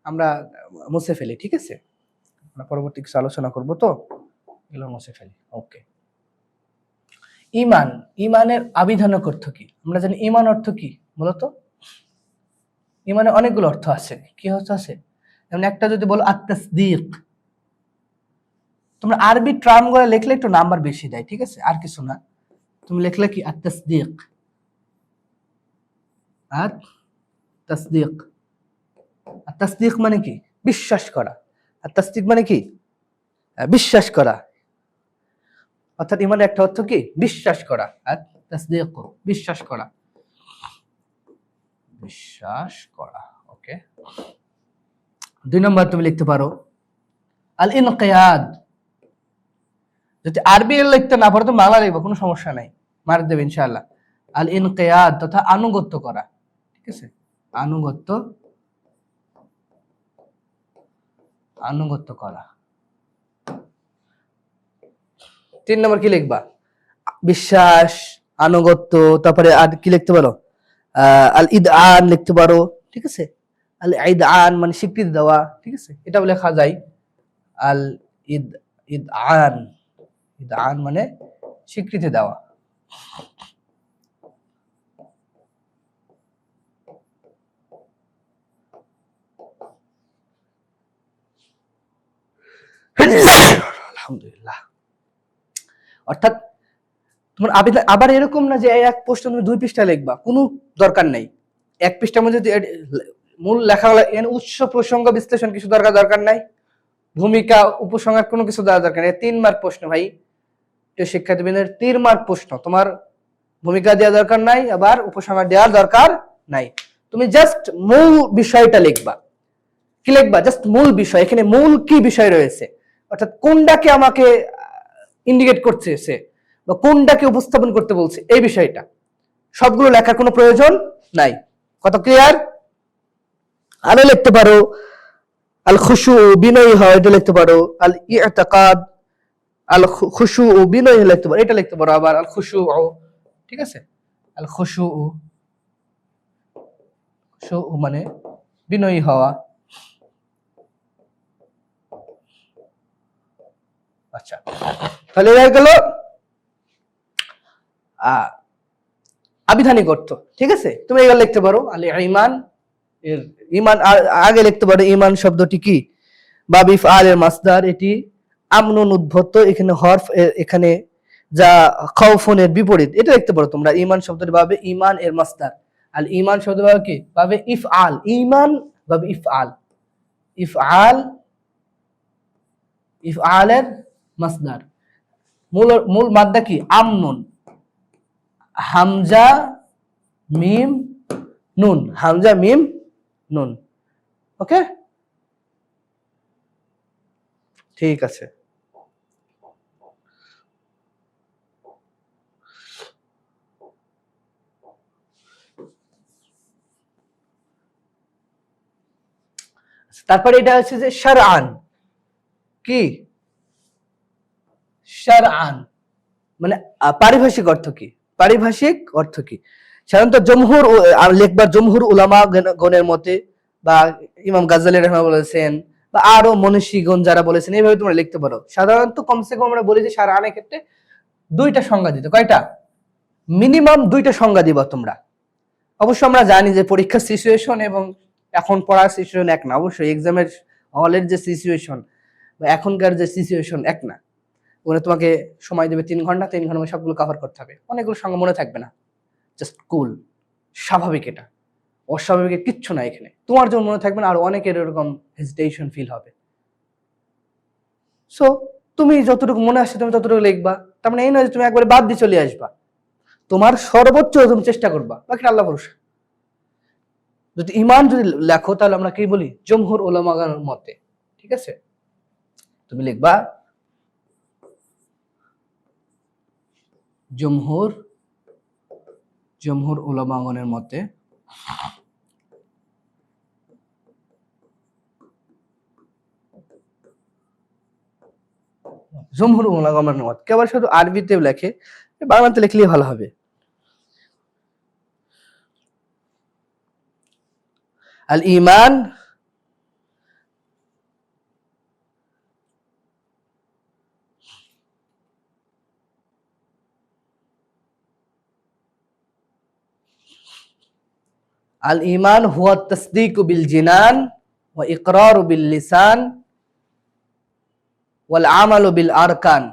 S1: আমরা মুছে ফেলি, ঠিক আছে, আমরা পরবর্তী কিছু আলোচনা করব, তো এগুলো মুছে ফেলি, ওকে। ঈমান, ঈমানের আবিধানিক অর্থ কি? আমরা জানি ঈমান অর্থ কি বলতো? ঈমানের অনেকগুলো অর্থ আছে। কি অর্থ আছে? যেমন একটা যদি বলো আত-তাসদীক, তোমরা আরবি টার্ম গুলো লিখলে একটু নাম্বার বেশি দেয়, ঠিক আছে, আর কিছু না। তুমি লিখলে কি আত-তাসদীক, আত-তাসদীক। আত-তাসদীক মানে কি? বিশ্বাস করা। আত-তাসদীক মানে কি? বিশ্বাস করা। অর্থাৎ ঈমানের একটা অর্থ কি? বিশ্বাস করা। আত-তাসদীক বিশ্বাস করা, বিশ্বাস করা, ওকে। 2 নম্বর তুমি লিখতে পারো আল ইনকিয়াদ। যদি আরবি লিখতে না পারো তো বাংলা লিখবো, কোনো সমস্যা নাই, মার্ক দেবে ইনশাআল্লাহ। আল ইনকিয়াদ তথা আনুগত্য করা, ঠিক আছে, আনুগত্য করা। 3 নম্বর কি লিখবা? বিশ্বাস, আনুগত্য, তারপরে আর কি লিখতে পারো? আল ইদআন লিখতে পারো, ঠিক আছে, আল ইদআন মানে স্বীকৃতি দেওয়া, ঠিক আছে, এটাও লেখা যায়। আল ইদআন, ইদআন মানে স্বীকৃতি দেওয়া। আলহামদুলিল্লাহ। অর্থাৎ তোমার আবার এরকম না যে এক প্রশ্ন তুমি 2 পৃষ্ঠা লিখবা, কোনো দরকার নাই। এক পৃষ্ঠার মধ্যে মূল লেখা উৎস প্রসঙ্গ বিশ্লেষণ কিছু দরকার নাই, ভূমিকা উপসংহার কোনো কিছু দেওয়া দরকার নেই। 3 মার্ক প্রশ্ন ভাই, শিক্ষার্থীদের 3 মার্ক প্রশ্ন, তোমার ভূমিকা দেওয়া দরকার নাই, আবার উপসংহার দেওয়ার দরকার নাই। তুমি জাস্ট মূল বিষয়টা লিখবা। কি লিখবা? জাস্ট মূল বিষয়, এখানে মূল কি বিষয় রয়েছে, অর্থাৎ কোনটাকে আমাকে ইন্ডিকেট করছে বা কোনটাকে উপস্থাপন করতে বলছে, এই বিষয়টা সবগুলো লেখার কোনো প্রয়োজন নাই। কত ক্লিয়ার? আরো লিখতে পারো আল খুশু বিনয়ী হয়, এটা লিখতে পারো। আল ইতিকাদ, আল খুশু বিনয়ী লিখতে পারো, এটা লিখতে পারো। আবার আল খুশু, ঠিক আছে, আল খুশু মানে বিনয়ী হওয়া। আচ্ছা, তাহলে হয়ে গেল আবিধানিক অর্থ। ঠিক আছে, তুমি এগুলো লিখতে পারো। আল ঈমান, এর ঈমান আগে লিখতে পারো। ঈমান শব্দটি কি? বাব ইফআল এর মাসদার, এটি আমনুন উদ্ভূত। এখানে হরফ, এখানে যা খাউফুনের বিপরীত, এটা লিখতে পারো তোমরা। ঈমান শব্দটি বাবে ঈমান এর মাসদার। আল ঈমান শব্দ বাবে কি? বাবে ইফআল। ঈমান বাবে ইফআল, ইফআল, ইফআল এর মাসদার। মূল মাদ্দা কি? আমনুন, হামজা মিম নুন, হামজা মিম নুন। ওকে, ঠিক আছে। তারপরে এটা হচ্ছে যে শারআন। কি? শারআন মানে পারিভাষিক অর্থ কি? পারিভাষিক অর্থ কি? সাধারণত জমহুর লিখবার জমহুর উলামা গণের মতে, বা ইমাম গাজ্জালী রাহমাহুল্লাহ বলেছেন, বা আরো মনীষীগণ যারা বলেছেন, এইভাবে তোমরা লিখতে পারো। সাধারণত কমসে কম আমরা বলি যে শারআনের ক্ষেত্রে 2টা সংজ্ঞা দিতে। কয়টা? মিনিমাম 2টা সংজ্ঞা দিবা তোমরা। অবশ্য আমরা জানি যে পরীক্ষার সিচুয়েশন এবং এখন পড়ার সিচুয়েশন এক না। অবশ্যই এক্সামের হলের যে সিচুয়েশন বা এখনকার যে সিচুয়েশন এক না। ওখানে তোমাকে সময় দেবে 3 ঘন্টা, 3 ঘন্টা সবগুলো কভার করতে হবে। অনেকগুলো সংজ্ঞা মনে থাকবে না। জাস্ট কুল, স্বাভাবিক, এটা অস্বাভাবিকের কিচ্ছু না এখানে। তোমার জন্য মনে থাকবে না, আর অনেকের এরকম হেজিটেশন ফিল হবে। সো তুমি যতটুকু মনে আসছে তুমি ততটুকু লিখবা। তার মানে এই নয় যে তুমি একবারে বাদ দিয়ে চলে আসবা। তোমার সর্বোচ্চ তুমি চেষ্টা করবা, বাকি আল্লাহ ভরসা। যদি ঈমান যদি লেখো, তাহলে আমরা কি বলি? জমহুর উলামাগণের মতে। ঠিক আছে, তুমি লিখবা জমহুর উলামাগণের মতে। জমহুর উলামাগণের মত কেবল শুধু আরবিতে লেখে, বাংলাতে লিখলেই ভালো হবে। আল ঈমান আল ঈমান হুয়া তাসদীকু বিল জিনান ওয়া ইকরারু বিল লিসান ওয়াল আমালু বিল আরকান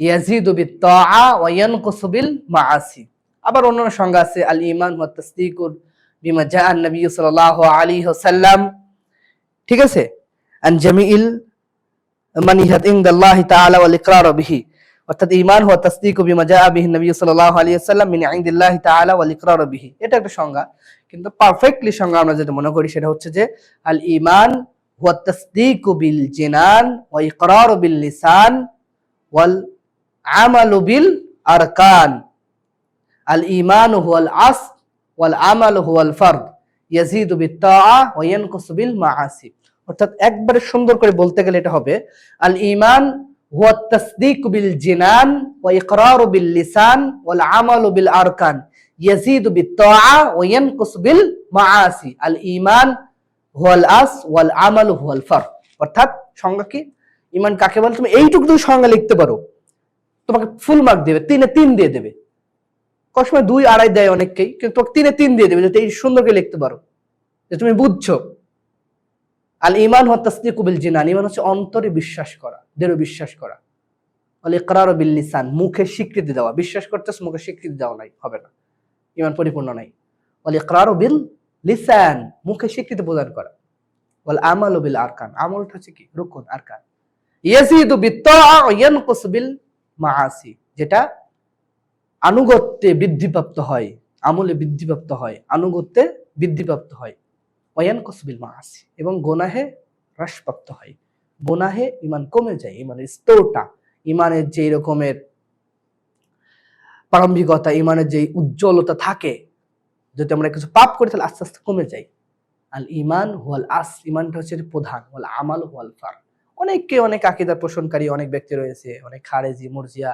S1: ইয়াজিদু বিত তাআ ওয়া ইয়ানকুসু বিল মাআসি। আবার অন্যান্য সংজ্ঞা আছে। আল ঈমান হুয়া তাসদীকু বিমা জাআ নবী সাল্লাল্লাহু আলাইহি ওয়াসাল্লাম, ঠিক আছে, আন জামিইল মানিহাত ইনদাল্লাহি তাআলা ওয়াল ইকরারু বিহি। অর্থাৎ ঈমান হুয়া তাসদীকু বিমা জাআ বিহি নবী সাল্লাল্লাহু আলাইহি ওয়াসাল্লাম মিন ইনদিল্লাহি তাআলা ওয়াল ইকরারু বিহি। এটা একটা সংজ্ঞা, কিন্তু পারফেক্টলি সংজ্ঞা আমরা যেটা মনে করি সেটা হচ্ছে যে আল ঈমান হুয়া তাসদীকু বিল জিনান ওয়া ইকরারু বিল লিসান ওয়াল আমালু বিল আরকান। আল ঈমান হুয়াল আস ওয়াল আমালু হুয়াল ফারদ ইয়াজিদু বিত তাআ ওয়া ইয়ানকুসু বিল মাআসি। অর্থাৎ একবারে সুন্দর করে বলতে গেলে এটা হবে আল ঈমান হুয়া তাসদীকু বিল জিনান ওয়া ইকরারু বিল লিসান ওয়াল আমালু বিল আরকান ইয়াজিদু বিত তাআ ওয়া ইয়ানকুসু বিল মাআসি। আল ঈমান হুয়াল আস ওয়াল আমালু হুয়াল ফারদ। অর্থাৎ সংজ্ঞা কি? ইমান কাকে বলে, তুমি এইটুকু তুমি সংজ্ঞা লিখতে পারো, তোমাকে ফুল মার্ক দেবে, 3-3 দিয়ে দেবে। কসময় 2-2.5 দেয় অনেককেই, কিন্তু তোমাকে 3-3 দিয়ে দেবে যদি এই সুন্দর করে লিখতে পারো যে তুমি বুঝছো। আল ঈমান ওয়া তাসদীকু বিল জিনান, ঈমান হচ্ছে অন্তরে বিশ্বাস করা, দৃঢ় বিশ্বাস করা। ওয়াল ইকরারু বিল লিসান, মুখে স্বীকৃতি দেওয়া, বিশ্বাস করতেছ মুখে স্বীকৃতি দেওয়া নাই, হবে না, ঈমান পরিপূর্ণ নাই। ওয়াল ইকরারু বিল লিসান, মুখে স্বীকৃতি প্রদান করা। ওয়াল আমালু বিল আরকান, আমলটা হচ্ছে কি, রুকুন আরকান। ইয়াজিদু বিত্তাআ ওয়া ইয়ানকুসু বিল মাআসি, যেটা আনুগত্যে বৃদ্ধিপ্রাপ্ত হয়, আমলে বৃদ্ধিপ্রাপ্ত হয়, আনুগত্যে বৃদ্ধিপ্রাপ্ত হয়। ওয়ায়ানকুসু বিল মাআসি, এবং গুনাহে হ্রাসপ্রাপ্ত হয়। গুনাহে ঈমান কমে যায়, ঈমানের স্তরটা, ঈমানের যে রকমের প্রারম্ভিকতা, ঈমানের যে উজ্জ্বলতা থাকে, যদি আমরা কিছু পাপ করি তাহলে আস্তে আস্তে কমে যায়। আল ঈমান হুয়াল আস, ঈমানটা হচ্ছে প্রধান, ওয়াল আমাল হুয়াল ফার। অনেক আকীদার পোষণকারী অনেক ব্যক্তি রয়েছে, অনেক খারেজি, মুরজিয়া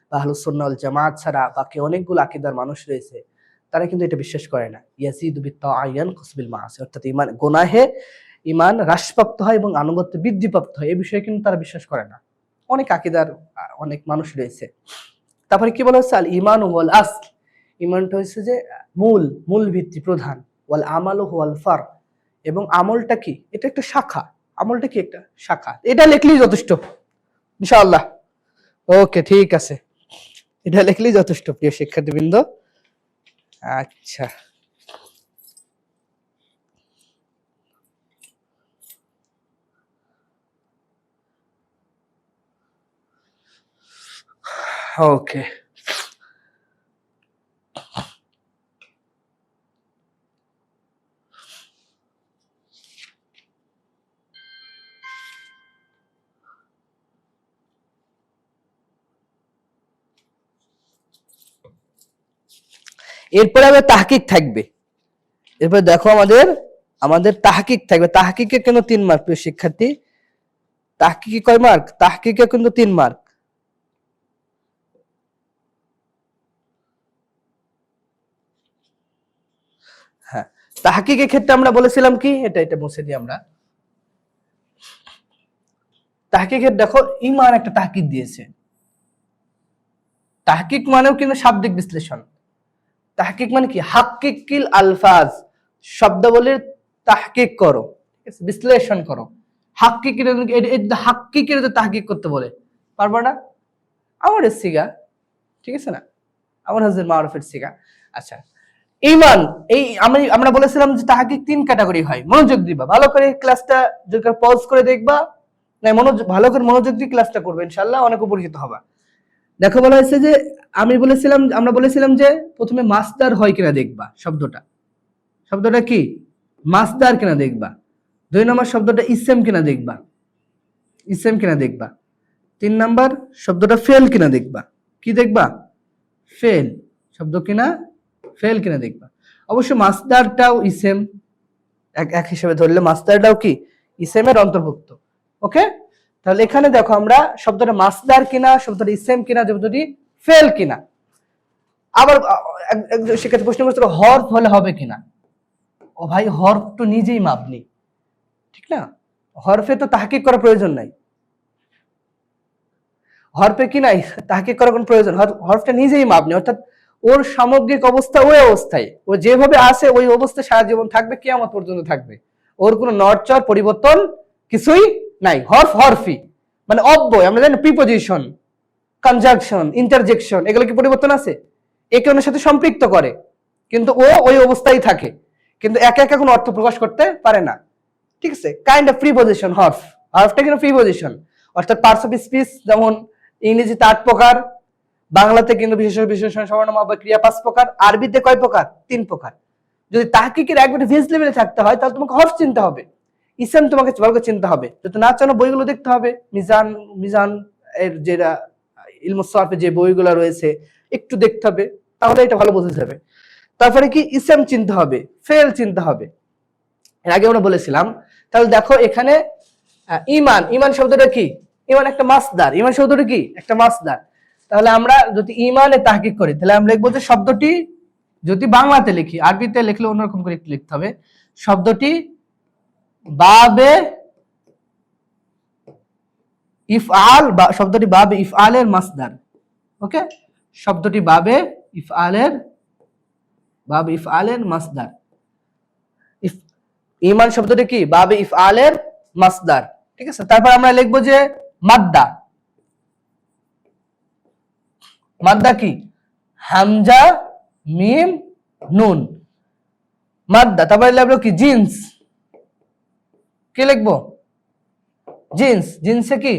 S1: বা আহলুস সুন্নাহ ওয়াল জামাত ছাড়া বাকি অনেকগুলো আকীদার মানুষ রয়েছে, তারা কিন্তু এটা বিশ্বাস করে না। ইয়াজিদু বিত্তাআ ইয়ানকুসু বিল মাআসি, অর্থাৎ ঈমান গুনাহে ঈমান হ্রাসপ্রাপ্ত হয় এবং আনুগত্য বৃদ্ধিপ্রাপ্ত হয়, এই বিষয়ে কিন্তু তারা বিশ্বাস করে না। অনেক আকীদার অনেক মানুষ রয়েছে। তারপরে কি বলা হচ্ছে, আল ঈমান ওয়াল আসল, ঈমানটা হচ্ছে যে মূল ভিত্তি, প্রধান। ওয়াল আমালু হুয়াল ফার, এবং আমলটা কি, এটা একটা শাখা, আমলটা কি একটা শাখা। এটা লিখলেই যথেষ্ট ইনশাআল্লাহ। ওকে, ঠিক আছে, এটা লিখলেই যথেষ্ট প্রিয় শিক্ষার্থীবৃন্দ। আচ্ছা, ওকে। এরপরে আবার তাহকিক থাকবে। এরপরে দেখো আমাদের তাহকিক থাকবে। তাহকিকে কিন্তু 3 মার্ক প্রিয় শিক্ষার্থী। তাহকিকে কয় মার্ক? তাহকিকে কিন্তু 3 মার্ক। হ্যাঁ, তাহকিকের ক্ষেত্রে আমরা বলেছিলাম কি, এটা মুছে দিই আমরা। তাহকিকের দেখো, ঈমান একটা তাহকিক দিয়েছে। তাহকিক মানেও কিন্তু শাব্দিক বিশ্লেষণ। তাহকিক মানে কি, হাক্কিকিল আলফাজ, শব্দাবলীর তাহকিক করো, বিশ্লেষণ করো। হাক্কিকের তাহকিক করতে বলে, পারবো না? আমাদের সিগা, ঠিক আছে না, আমার হাজর মারুফের সিগা। আচ্ছা, ঈমান, এই আমরা বলেছিলাম যে তাহকিক 3 ক্যাটাগরি হয়। মনোযোগ দিবা, ভালো করে ক্লাসটা যদি পজ করে দেখবা, না ভালো করে মনোযোগ দিয়ে ক্লাসটা করবে, ইনশাআল্লাহ অনেক উপকৃত হবা। দেখো, বলা হয়েছে যে আমরা বলেছিলাম যে প্রথমে মাসদার হয় কিনা দেখবা, শব্দটা কি মাসদার কিনা দেখবা। 2 নম্বর শব্দটা ইসম কিনা দেখবা, 3 নম্বর শব্দটা ফেল কিনা দেখবা। কি দেখবা? ফেল শব্দ কিনা, ফেল কিনা দেখবা। অবশ্য মাসদারটাও ইসম, এক হিসেবে ধরলে মাসদারটাও কি ইসমের অন্তর্ভুক্ত। ওকে, তাহলে এখানে দেখো আমরা শব্দটা মাসদার কিনা, শব্দটা ইসম কিনা, শব্দটি ফেল কিনা। আবার শিক্ষার্থী প্রশ্ন করছিল হরফ হলে হবে কিনা। ও ভাই, হরফ তো নিজেই মাবনি, ঠিক না? হরফে তো তাহকিক করার প্রয়োজন নাই। হরফে কি নাই, তাহকিক করার কোনো প্রয়োজন? হরফটা নিজেই মাবনি, অর্থাৎ ওর সামগ্রিক অবস্থা ওই অবস্থায়, ও যেভাবে আছে ওই অবস্থায় সারা জীবন থাকবে, কিয়ামত পর্যন্ত থাকবে। ওর কোনো নড়চড় পরিবর্তন কিছুই নাই। হরফি মানে অব্যয়, আমরা জানি প্রিপোজিশন, কনজাংশন, ইন্টারজেকশন, এগুলো কি পরিবর্তন আছে? একে অন্যের সাথে সম্পৃক্ত করে, কিন্তু ও ওই অবস্থায় থাকে, কিন্তু একে একে কোনো অর্থ প্রকাশ করতে পারে না, ঠিক আছে? Kind of preposition. হরফটা কিন্তু প্রিপোজিশন, অর্থাৎ পার্টস অফ স্পিচ, যেমন ইংরেজিতে 8 প্রকার, বাংলাতে কিন্তু বিশেষণ, সর্বনাম বা ক্রিয়া 5 প্রকার, আরবিতে কয় প্রকার? 3 প্রকার। যদি তাহকিকের একবারে ভেজ লেভেলে থাকতে হয় তাহলে তোমাকে হরফ চিনতে হবে, ইসম তোমাকে ভালো করে চিনতে হবে। যদি না জানো বইগুলো দেখতে হবে, মিজান এর যেটা ইলমুস সারফে যে বইগুলো রয়েছে একটু দেখতে হবে, তাহলে এটা ভালো বোঝা যাবে। তারপরে কি, ইসম চিনতে হবে, ফেল চিনতে হবে, এর আগে আমরা বলেছিলাম। তাহলে দেখো এখানে ঈমান শব্দটা কি? ঈমান একটা মাসদার। ঈমান শব্দটা কি? একটা মাসদার। তাহলে আমরা যদি ঈমানে তাহকিক করি তাহলে আমরা লিখবো যে শব্দটি, যদি বাংলাতে লিখি, আরবিতে লিখলে অন্যরকম করে লিখতে হবে। শব্দটি বাবে ইফআল বা শব্দটি বাবে ইফআলের মাসদার। ওকে, শব্দটি বাবে ইফআলের মাসদার। ঈমান শব্দটি কি? বাবে ইফআলের মাসদার। ঠিক আছে, তারপর আমরা লিখবো যে মাদ্দা। মাদ্দা কি? হামজা মিম নুন, মাদ্দা। তারপরে লিখবো কি? জিন্স। কি লিখবো? জিন্স। জিন্সে কি?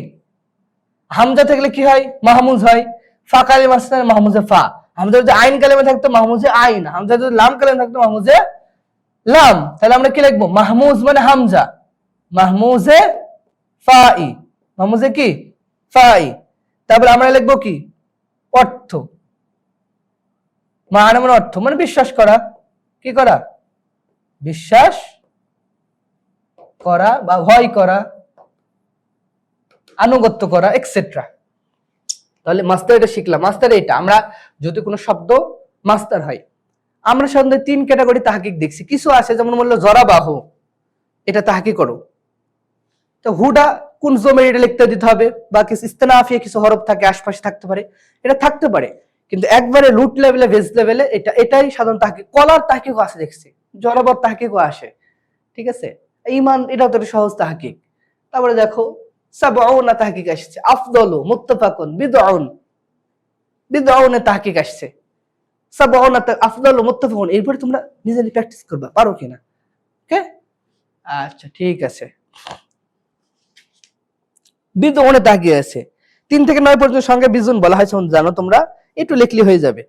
S1: হামজা থাকলে কি হয়? মাহমুজ হয়। ফা কালিমা আসলে মাহমুজে ফা। হামজা যদি আইন কালিমা থাকতো মাহমুজে আইন। হামজা যদি লাম কালিমা থাকতো মাহমুজে লাম। তাহলে আমরা কি লিখবো? মাহমুজ মানে হামজা, মাহমুজে ফাই। মাহমুজে কি? ফাই। তারপর আমরা লিখবো কি? অর্থ। মানে মানে অর্থ মানে বিশ্বাস করা। কি করা? বিশ্বাস করা বা ভয় করা, আনুগত্য করা, এক্সেট্রা। তাহলে মাস্টার এটা শিখলাম। মাস্টার এটা আমরা যদি কোনো শব্দ মাস্টার হয়, আমরা সাধারণত 3 ক্যাটাগরি তাহকিক দেখছি। কিছু আছে যেমন বললো জরাবাহ, এটা তাহকিক করো। তো হুডা কোন জমির এটা লিখতে দিতে হবে, বা কিছু ইস্তেনাফিয়া কিছু হরফ থাকে আশপাশে থাকতে পারে, এটা থাকতে পারে। কিন্তু একবারে রুট লেভেলে বেস লেভেলে এটাই সাধারণ তাহকিক। কলার তাহকিকও আছে দেখছি, জরাবত তাহকিকও আসে। ঠিক আছে, ঈমান এটাও তো সহজ তাহকিক। তারপরে দেখো সাবউনা তাহকিক আসছে, আফদলু, মুত্তাফাকুন, বিদউন, বিদউনে তাহকিক আসছে, সাবউনা আফদলু, মুত্তাফাকুন। এরপর তোমরা নিজে প্র্যাকটিস করবা, পারো কিনা। ওকে, আচ্ছা ঠিক আছে। বিদউনে তাহকিক আছে 3 থেকে 9 পর্যন্ত সংখ্যা বিজুন বলা হয়, জানো তোমরা, একটু লিখলি হয়ে যাবে।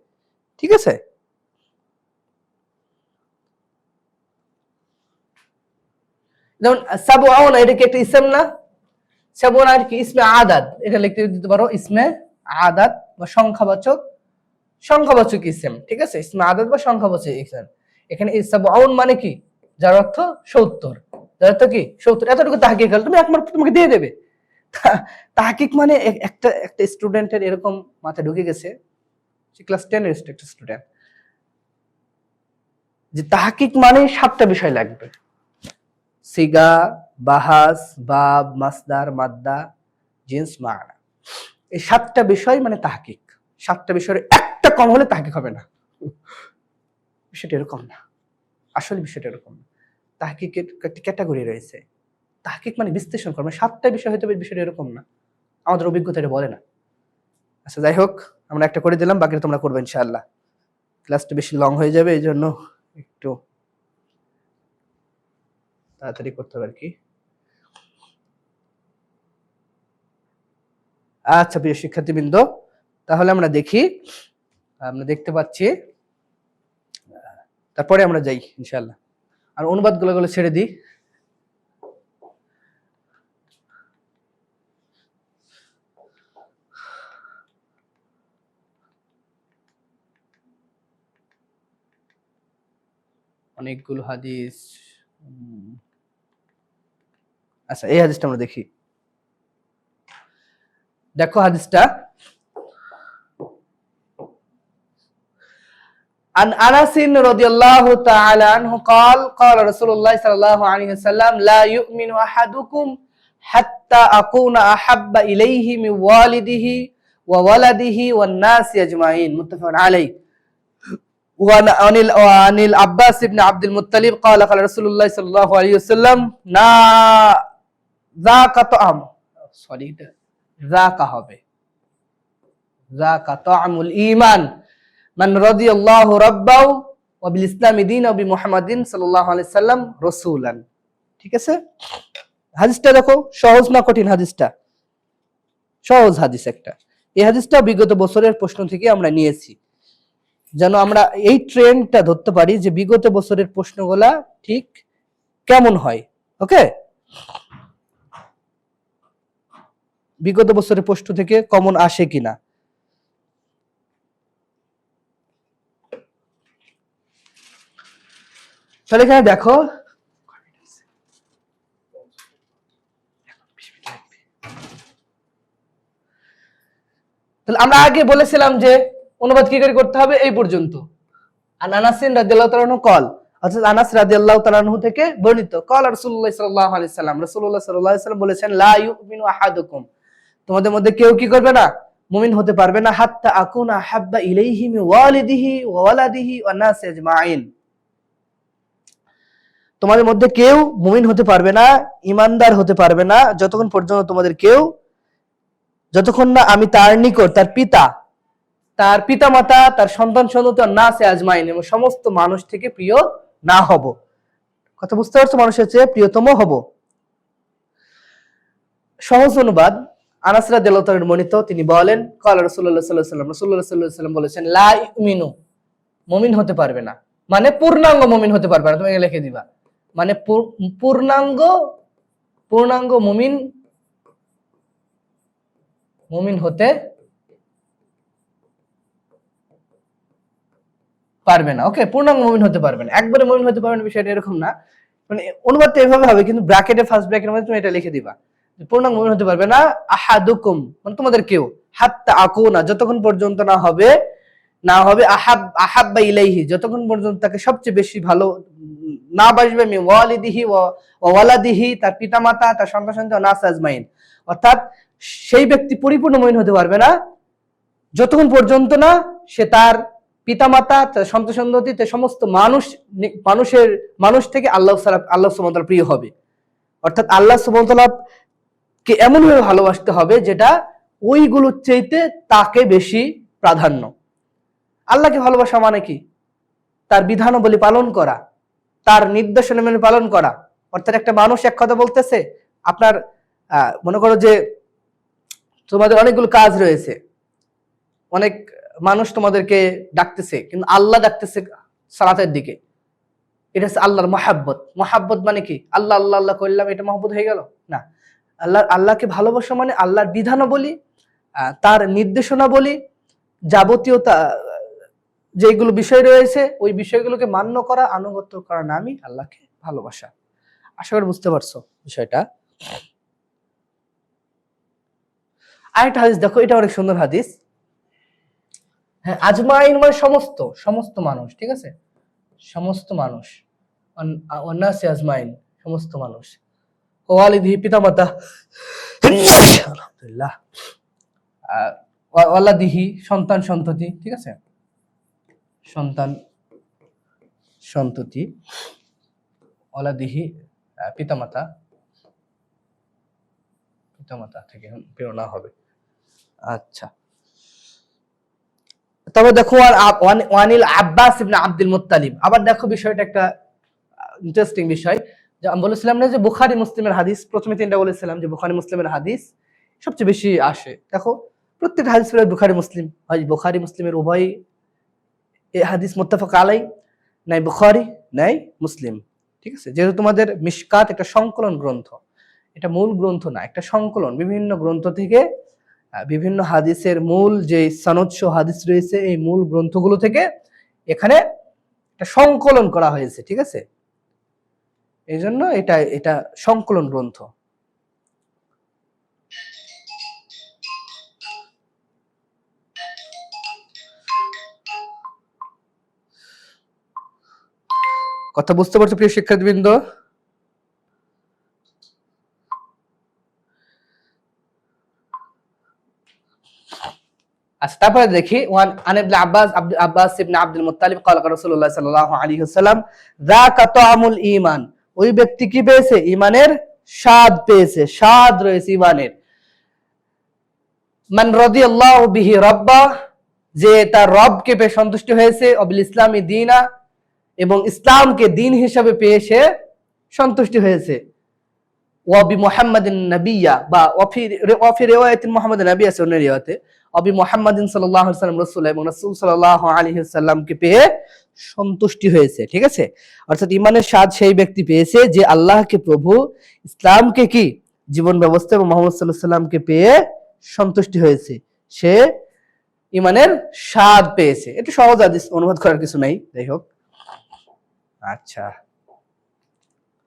S1: ঠিক আছে, যেমন সাবউনা এটা কি একটা ইসম না? সাবউনা কি ইসমে আদাদ, এটা লিখতে দিতে পারো ইসমে আদাদ বা সংখ্যাবাচক, সংখ্যাবাচক ইসম। ঠিক আছে, ইসমে আদাদ বা সংখ্যাবাচক ইসম। এখানে সাবউন মানে কি? যার অর্থ 70। যার অর্থ কি? 70। এতটুকু তাহকিক হল, তুমি একমাত্র তোমাকে দিয়ে দেবে। তাহকিক মানে একটা একটা স্টুডেন্টের এরকম মাথায় ঢুকে গেছে, সে ক্লাস 10 এর একটা স্টুডেন্ট, যে তাহকিক মানে 7টা বিষয় লাগবে। সিগা, বাহাস, বাব, মাসদার, মাদ্দা, জিন্স, মানা। এই 7টা বিষয় মানে তাহকিক। 7টা বিষয়ের একটা কম হলে তাহকিক হবে না। বিষয়টা এরকম না, আসলে বিষয়টা এরকম না। তাহকিকের একটা ক্যাটাগরি রয়েছে। তাহকিক মানে বিশ্লেষণ করা, মানে 7টা বিষয় হয়তো বিষয়টা এরকম না, আমাদের অভিজ্ঞতা এটা বলে না। আচ্ছা যাই হোক, আমরা একটা করে দিলাম, বাকিটা তোমরা করবে ইনশাআল্লাহ। ক্লাসটা বেশি লং হয়ে যাবে, এই জন্য একটু তাড়াতাড়ি করতে হবে আর কি। আচ্ছা প্রিয় শিক্ষার্থীবৃন্দ, তাহলে আমরা দেখি, আমরা দেখতে পাচ্ছি, তারপরে আমরা যাই ইনশাআল্লাহ। আর অনুবাদ গুলো ছেড়ে দিই। অনেকগুলো হাদিস। আচ্ছা এই হাদিসটা আমরা দেখি। দেখো হাদিসটা, عن أنس رضي الله تعالى عنه قال قال رسول الله صلى الله عليه وسلم لا يؤمن أحدكم حتى أكون أحب إليه من والده وولده والناس أجمعين متفق عليه. وعن العباس بن عبد المطلب قال قال رسول الله صلى الله عليه وسلم نا ذاك طعم সরি ذاك হবে ذاك طعم الإيمان মান রাদিয়াল্লাহু রাব্বাহু ওয়া বিল ইসলামি দীনাহু ওয়া বিমুহাম্মাদিন সাল্লাল্লাহু আলাইহি সাল্লাম রাসূলান। ঠিক আছে, হাদিসটা দেখো সহজ না কঠিন? হাদিসটা সহজ হাদিস একটা। এই হাদিসটা বিগত বছরের প্রশ্ন থেকে আমরা নিয়েছি, যেন আমরা এই ট্রেন্ডটা ধরতে পারি যে বিগত বছরের প্রশ্নগুলা ঠিক কেমন হয়। ওকে, বিগত বছরের প্রশ্ন থেকে কমন আসে কিনা। তাহলে এখানে দেখো, তাহলে আমরা আগে বলেছিলাম যে অনুবাদ কি করে করতে হবে এই পর্যন্ত। আন আনাসিন রাদিয়াল্লাহু তাআলা আনহু কল, অর্থাৎ আনাস রাদিয়াল্লাহু তাআলা আনহু থেকে বর্ণিত, কল রাসূলুল্লাহ সাল্লাল্লাহু আলাইহি সাল্লাম, রাসূলুল্লাহ সাল্লাল্লাহু আলাইহি সাল্লাম বলেছেন লা ইউমিনু আহাদুকুম, তোমাদের মধ্যে কেউ কি করবে না, মুমিন হতে পারবে না, হাত্তা আকুনা আহাব্বা ইলাইহি মিন ওয়ালিদিহি ওয়া ওয়ালাদিহি ওয়ান নাসি আজমাইন। তোমাদের মধ্যে কেউ মুমিন হতে পারবে না, ইমানদার হতে পারবে না, যতক্ষণ পর্যন্ত তোমাদের কেউ, যতক্ষণ না আমি তার নিকট, তার পিতা, তার পিতামাতা, তার সন্তান সন্ততি নাসে আজমাইন এবং সমস্ত মানুষ থেকে প্রিয় না হব। কথা বুঝতে পারছো? মানুষের চেয়ে প্রিয়তম হব। সহজ অনুবাদ, আনাস রাদিয়াল্লাহু তাআলা বর্ণিত, তিনি বলেন ক্বালা রাসূলুল্লাহ সাল্লাল্লাহু আলাইহি ওয়াসাল্লাম, রাসূলুল্লাহ সাল্লাল্লাহু আলাইহি ওয়াসাল্লাম বলেছেন, লা ইউমিনু, মুমিন হতে পারবে না, মানে পূর্ণাঙ্গ মুমিন হতে পারবে না। তুমি লিখে দিবা, মানে পূর্ণাঙ্গ মুমিন হতে পারবে না। ওকে, পূর্ণাঙ্গ মুমিন হতে পারবে না, একবারে মুমিন হতে পারবে না, বিষয়টা এরকম না। মানে অনুবাদটা এভাবে হবে, কিন্তু ব্র্যাকেটে, ফার্স্ট ব্র্যাকেটের মধ্যে তুমি এটা লিখে দিবা, পূর্ণাঙ্গ মুমিন হতে পারবে না আহাদুকুম, মানে তোমাদের কেউ, হাত্তা আকুনা, যতক্ষণ পর্যন্ত না হবে আহাব্বা ইলাইহি, যতক্ষণ পর্যন্ত তাকে সবচেয়ে বেশি ভালো না বাসবে, মিন ওয়ালিদিহি ওয়া ওয়ালাদিহি, তার পিতামাতা, তার সন্তান সন্ততি নাস আজমাইন, অর্থাৎ সেই ব্যক্তি পরিপূর্ণ মুমিন হতে পারবে না যতক্ষণ পর্যন্ত না সে তার পিতামাতা, তার সন্তান সন্ততি, তার সমস্ত মানুষ থেকে আল্লাহ সুবহানাহু ওয়া তাআলা প্রিয় হবে। অর্থাৎ আল্লাহ সুবহানাহু ওয়া তাআলা কে এমন ভাবে ভালোবাসতে হবে যেটা ওইগুলোর চাইতে তাকে বেশি প্রাধান্য। আল্লাহকে ভালোবাসা মানে কি? তার বিধানাবলী পালন করা, তার নির্দেশনা মেনে পালন করা। অর্থাৎ একটা মানুষ এক কথা বলতেছে, আপনার মনে করো যে তোমাদের অনেকগুলো কাজ রয়েছে, অনেক মানুষ তোমাদেরকে ডাকতেছে, কিন্তু আল্লাহ ডাকতেছে সালাতের দিকে, এটা হচ্ছে আল্লাহর মহাব্বত। মহাব্বত মানে কি? আল্লাহ আল্লাহ আল্লাহ করলাম, এটা মহব্বত হয়ে গেল না। আল্লাহকে ভালোবাসা মানে আল্লাহর বিধানাবলী, তার নির্দেশনাবলী, যাবতীয় যেগুলো বিষয় রয়েছে ওই বিষয়গুলোকে মান্য করা, আনুগত্য করা নামই আল্লাহকে ভালোবাসা। আশা করি বুঝতে পারছো বিষয়টা। আরেকটা হাদিস দেখো, এটা অনেক সুন্দর হাদিস। হ্যাঁ, আজমাইন মানে সমস্ত মানুষ, ঠিক আছে, সমস্ত মানুষ, ওয়ান্নাসি আজমাইন, সমস্ত মানুষ, ওয়ালিদিহি, পিতামাতা, আলহামদুলিল্লাহ, ওয়ালাদিহি, সন্তান সন্ততি, ঠিক আছে, সন্তান সন্ততি, ওয়ালাদিহি, পিতামাতা থেকে প্রেরণা হবে। আচ্ছা, তবে দেখো ওয়ানিল আব্বাস ইবনে আব্দুল মুত্তালিব, আবার দেখো বিষয়টা একটা ইন্টারেস্টিং বিষয়। যে আমি বলেছিলাম না যে বুখারী মুসলিমের হাদিস, প্রথমে তিনটা বলেছিলাম যে বুখারী মুসলিমের হাদিস সবচেয়ে বেশি আসে। দেখো প্রত্যেকটা হাদিস প্রায় বুখারী মুসলিমের উভয় এই হাদিস মুত্তাফাক আলাই, নাই বুখারী নাই মুসলিম, ঠিক আছে। যেহেতু তোমাদের মিশকাত একটা সংকলন গ্রন্থ, এটা মূল গ্রন্থ না, একটা সংকলন, বিভিন্ন গ্রন্থ থেকে বিভিন্ন হাদিসের মূল যে সনদসহ হাদিস রয়েছে এই মূল গ্রন্থগুলো থেকে এখানে একটা সংকলন করা হয়েছে, ঠিক আছে। এই জন্য এটা সংকলন গ্রন্থ। কথা বুঝতে পারছো প্রিয় শিক্ষার্থীবৃন্দ? আচ্ছা, তারপরে দেখি আন ইবনে আব্বাস ইবনে আব্দুল মুত্তালিব قال রাসূলুল্লাহ সাল্লাল্লাহু আলাইহি ওয়াসাল্লাম যাকা তাআমুল ঈমান, ওই ব্যক্তি কি পেয়েছে? ঈমানের স্বাদ পেয়েছে, স্বাদ রয়েছে ঈমানের। মান রাদিয়াল্লাহু বিহি রাব্বা, যে তার রবকে পেয়ে সন্তুষ্ট হয়েছে, অবিল ইসলামি দীনা, এবং ইসলামকে দিন হিসাবে পেয়ে সে সন্তুষ্টি হয়েছে, ওয়া বি মুহাম্মাদিন নাবিয়্যা, বা ওয়াফি রিওয়ায়াতিন মুহাম্মাদিন নাবিয়্যা, অন্য রিওয়ায়াতে অবি মুহাম্মাদিন সাল্লাল্লাহু আলাইহি ওয়াসাল্লাম রাসূল, এবং রাসূল সাল্লাল্লাহু আলাইহি ওয়াসাল্লামকে পেয়ে সন্তুষ্টি হয়েছে, ঠিক আছে। অর্থাৎ ঈমানের স্বাদ সেই ব্যক্তি পেয়েছে যে আল্লাহকে প্রভু, ইসলামকে কি জীবন ব্যবস্থা, এবং মুহাম্মদ সাল্লাল্লাহু আলাইহি ওয়াসাল্লামকে পেয়ে সন্তুষ্টি হয়েছে, সে ঈমানের স্বাদ পেয়েছে। এটা সহজ হাদিস, অনুবাদ করার কিছু নাই, যাই হোক। আচ্ছা,